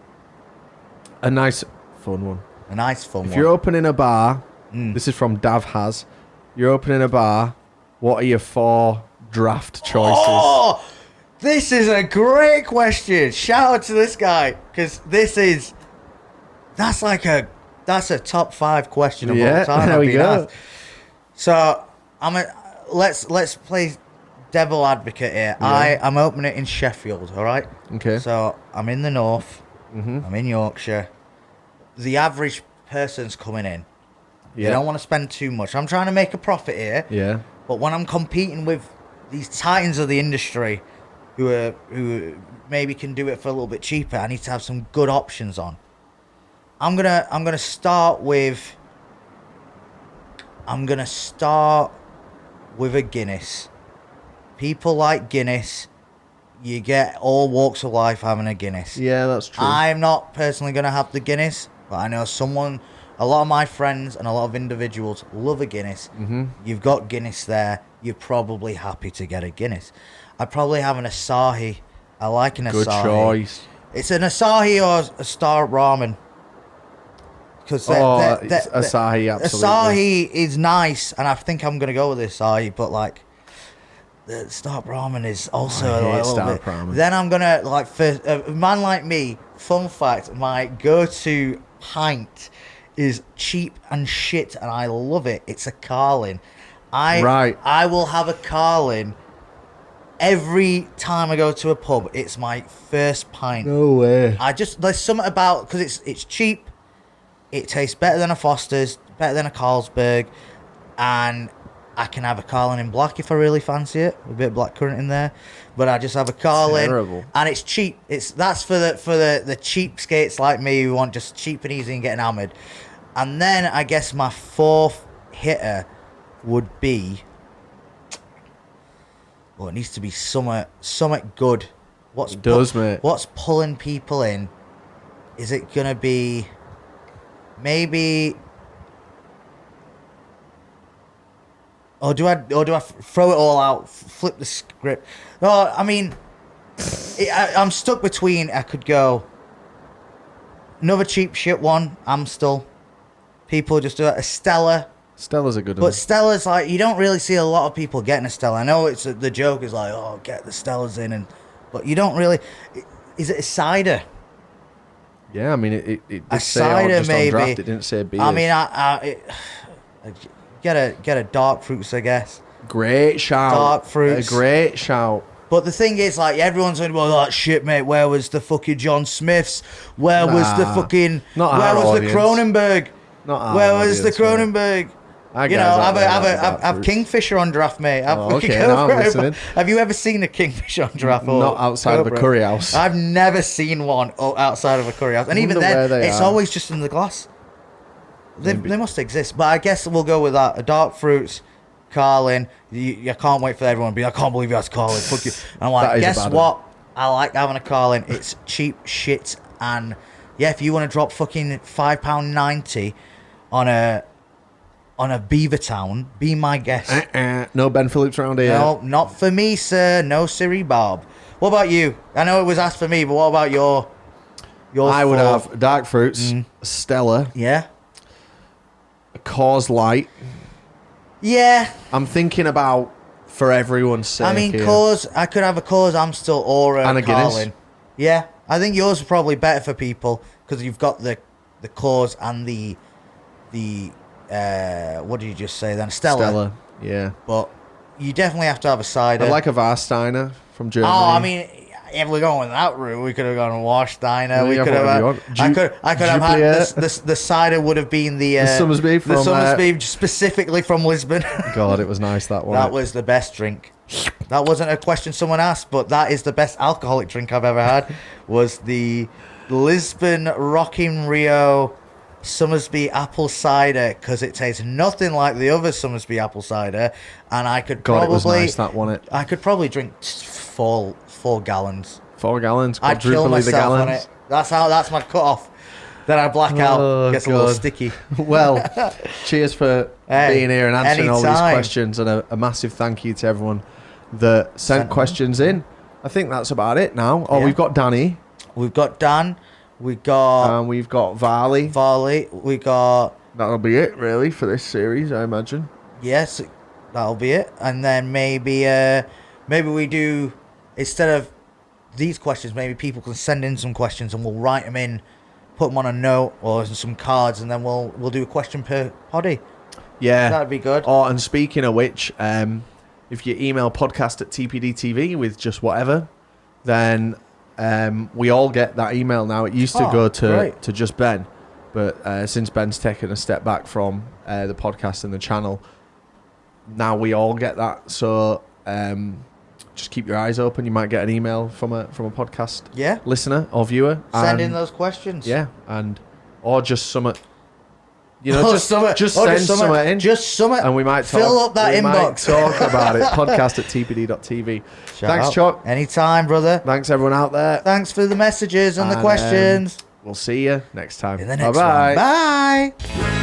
Speaker 1: a nice, fun one.
Speaker 2: A nice, fun one.
Speaker 1: If you're opening a bar, this is from Dav Has. You're opening a bar, what are your 4 draft choices?
Speaker 2: Oh, this is a great question. Shout out to this guy, because that's a top 5 question of all time.
Speaker 1: There we go.
Speaker 2: So let's play devil advocate here.
Speaker 1: Yeah.
Speaker 2: I'm opening it in Sheffield, all right?
Speaker 1: Okay.
Speaker 2: So I'm in the north. I'm in Yorkshire. The average person's coming in.
Speaker 1: Yeah.
Speaker 2: They don't want to spend too much. I'm trying to make a profit here.
Speaker 1: Yeah.
Speaker 2: But when I'm competing with these titans of the industry who maybe can do it for a little bit cheaper, I need to have some good options on. I'm gonna start with a Guinness. People like Guinness. You get all walks of life having a Guinness.
Speaker 1: Yeah, that's true.
Speaker 2: I'm not personally gonna have the Guinness, but I know a lot of my friends and a lot of individuals love a Guinness. You've got Guinness there. You're probably happy to get a Guinness. I'd probably have an Asahi. I like an Asahi.
Speaker 1: Good choice.
Speaker 2: It's an Asahi or a Star Ramen. Because
Speaker 1: Asahi, absolutely.
Speaker 2: Asahi is nice, and I think I'm gonna go with Asahi. But like, the Star Ramen is also
Speaker 1: I hate
Speaker 2: a little
Speaker 1: Star
Speaker 2: bit.
Speaker 1: Ramen.
Speaker 2: Then I'm gonna like, for a man like me. Fun fact: my go-to pint is cheap and shit, and I love it. It's a Carlin. I will have a Carlin every time I go to a pub. It's my first pint.
Speaker 1: No way.
Speaker 2: There's something about, because it's cheap. It tastes better than a Foster's, better than a Carlsberg, and I can have a Carlin in black if I really fancy it, with a bit of blackcurrant in there. But I just have a Carlin,
Speaker 1: terrible.
Speaker 2: And it's cheap. That's for the cheapskates like me who want just cheap and easy and getting hammered. And then I guess my fourth hitter would be, well, it needs to be somewhat good.
Speaker 1: Mate.
Speaker 2: What's pulling people in? Is it gonna be maybe? Or do I throw it all out, flip the script? No, I mean, I'm stuck between. I could go another cheap shit one. Amstel. People just do it. A Stella.
Speaker 1: Stella's a good one.
Speaker 2: But Stella's like, you don't really see a lot of people getting a Stella. I know the joke is like, oh, get the Stellas in, but you don't really. Is it a cider?
Speaker 1: Yeah, I mean, it did
Speaker 2: A
Speaker 1: say
Speaker 2: cider
Speaker 1: just
Speaker 2: maybe.
Speaker 1: on draft. It didn't say beer.
Speaker 2: I mean, get a dark fruits, I guess.
Speaker 1: Great shout.
Speaker 2: Dark fruits.
Speaker 1: A great shout.
Speaker 2: But the thing is, like, everyone's going, well, that shit, mate. Where was the fucking John Smiths? Where was the fucking?
Speaker 1: Not
Speaker 2: where
Speaker 1: our
Speaker 2: was
Speaker 1: audience.
Speaker 2: the Cronenberg?
Speaker 1: Not our
Speaker 2: Where was the
Speaker 1: audience, mate.
Speaker 2: Cronenberg?
Speaker 1: Our
Speaker 2: You know,
Speaker 1: guys out there like the
Speaker 2: have
Speaker 1: dark fruits.
Speaker 2: Kingfisher on draft, mate.
Speaker 1: Okay, now I'm listening.
Speaker 2: Have you ever seen a Kingfisher on draft?
Speaker 1: Not outside of a curry house.
Speaker 2: I've never seen one outside of a curry house, and even
Speaker 1: Wonder where
Speaker 2: then,
Speaker 1: they
Speaker 2: it's
Speaker 1: are.
Speaker 2: always just in the glass. They must exist, but I guess we'll go with that. A dark fruits, Carlin. I can't wait for everyone to be. I can't believe that's Carlin. Fuck you. And I'm
Speaker 1: That
Speaker 2: like,
Speaker 1: is a
Speaker 2: guess
Speaker 1: bad
Speaker 2: what? I like having a Carlin. It's cheap shit, and yeah, if you want to drop fucking £5.90 on a Beavertown, be my guest.
Speaker 1: No Ben Phillips round here.
Speaker 2: No, not for me, sir. No, Siri Bob. What about you? I know it was asked for me, but what about your
Speaker 1: I would
Speaker 2: four?
Speaker 1: have dark fruits, Stella,
Speaker 2: Yeah.
Speaker 1: a Coors Light.
Speaker 2: Yeah.
Speaker 1: I'm thinking about for everyone's sake.
Speaker 2: I mean,
Speaker 1: here.
Speaker 2: Coors. I could have a Coors Amstel or a
Speaker 1: And a Guinness.
Speaker 2: Carlin. Yeah, I think yours is probably better for people because you've got the Coors and the what did you just say then? Stella.
Speaker 1: Yeah.
Speaker 2: But you definitely have to have a cider.
Speaker 1: I'd like a Warsteiner from Germany.
Speaker 2: Oh, I mean, if we're going that route, we could have gone Warsteiner.
Speaker 1: Yeah,
Speaker 2: We
Speaker 1: you
Speaker 2: could
Speaker 1: have
Speaker 2: have.
Speaker 1: whatever
Speaker 2: Had,
Speaker 1: you want.
Speaker 2: I could have had
Speaker 1: Jupiler.
Speaker 2: the cider would have been the
Speaker 1: Somersby from,
Speaker 2: the Somersby specifically from Lisbon.
Speaker 1: God, it was nice that one.
Speaker 2: That was the best drink. That wasn't a question someone asked, but that is the best alcoholic drink I've ever had. Was the Lisbon Rocking Rio Somersby apple cider, because it tastes nothing like the other Somersby apple cider, and I could
Speaker 1: God,
Speaker 2: probably
Speaker 1: it was nice that one.
Speaker 2: I could probably drink four gallons.
Speaker 1: 4 gallons.
Speaker 2: I'd kill
Speaker 1: Quadruple the
Speaker 2: myself on
Speaker 1: gallons.
Speaker 2: it. That's my cut off. Then I black out.
Speaker 1: Oh,
Speaker 2: Gets a little
Speaker 1: God.
Speaker 2: sticky.
Speaker 1: Well, cheers for
Speaker 2: Hey,
Speaker 1: being here and answering all these
Speaker 2: anytime.
Speaker 1: questions, and a massive thank you to everyone that sent questions in. I think that's about it now. Oh,
Speaker 2: Yeah.
Speaker 1: we've got Danny,
Speaker 2: We've got Dan. We got
Speaker 1: and we've got Varley.
Speaker 2: Varley. We got
Speaker 1: That'll be it, really, for this series, I imagine.
Speaker 2: yes. That'll be it. And then maybe we do, instead of these questions, maybe people can send in some questions and we'll write them in, put them on a note or some cards, and then we'll do a question per poddy.
Speaker 1: Yeah.
Speaker 2: That'd be good.
Speaker 1: Oh, and speaking of which, if you email podcast@tpdtv with just whatever, then we all get that email now. It used to go to just Ben, but since Ben's taken a step back from the podcast and the channel, now we all get that. So just keep your eyes open. You might get an email from a podcast listener or viewer.
Speaker 2: Send in those questions.
Speaker 1: Yeah, or just some. You know, just send some in.
Speaker 2: Just some,
Speaker 1: and we might
Speaker 2: fill up that inbox.
Speaker 1: Talk about it. Podcast@tpd.tv. Thanks, Choc.
Speaker 2: Anytime, brother.
Speaker 1: Thanks, everyone out there.
Speaker 2: Thanks for the messages and the questions.
Speaker 1: We'll see you next time.
Speaker 2: In the next one. Bye.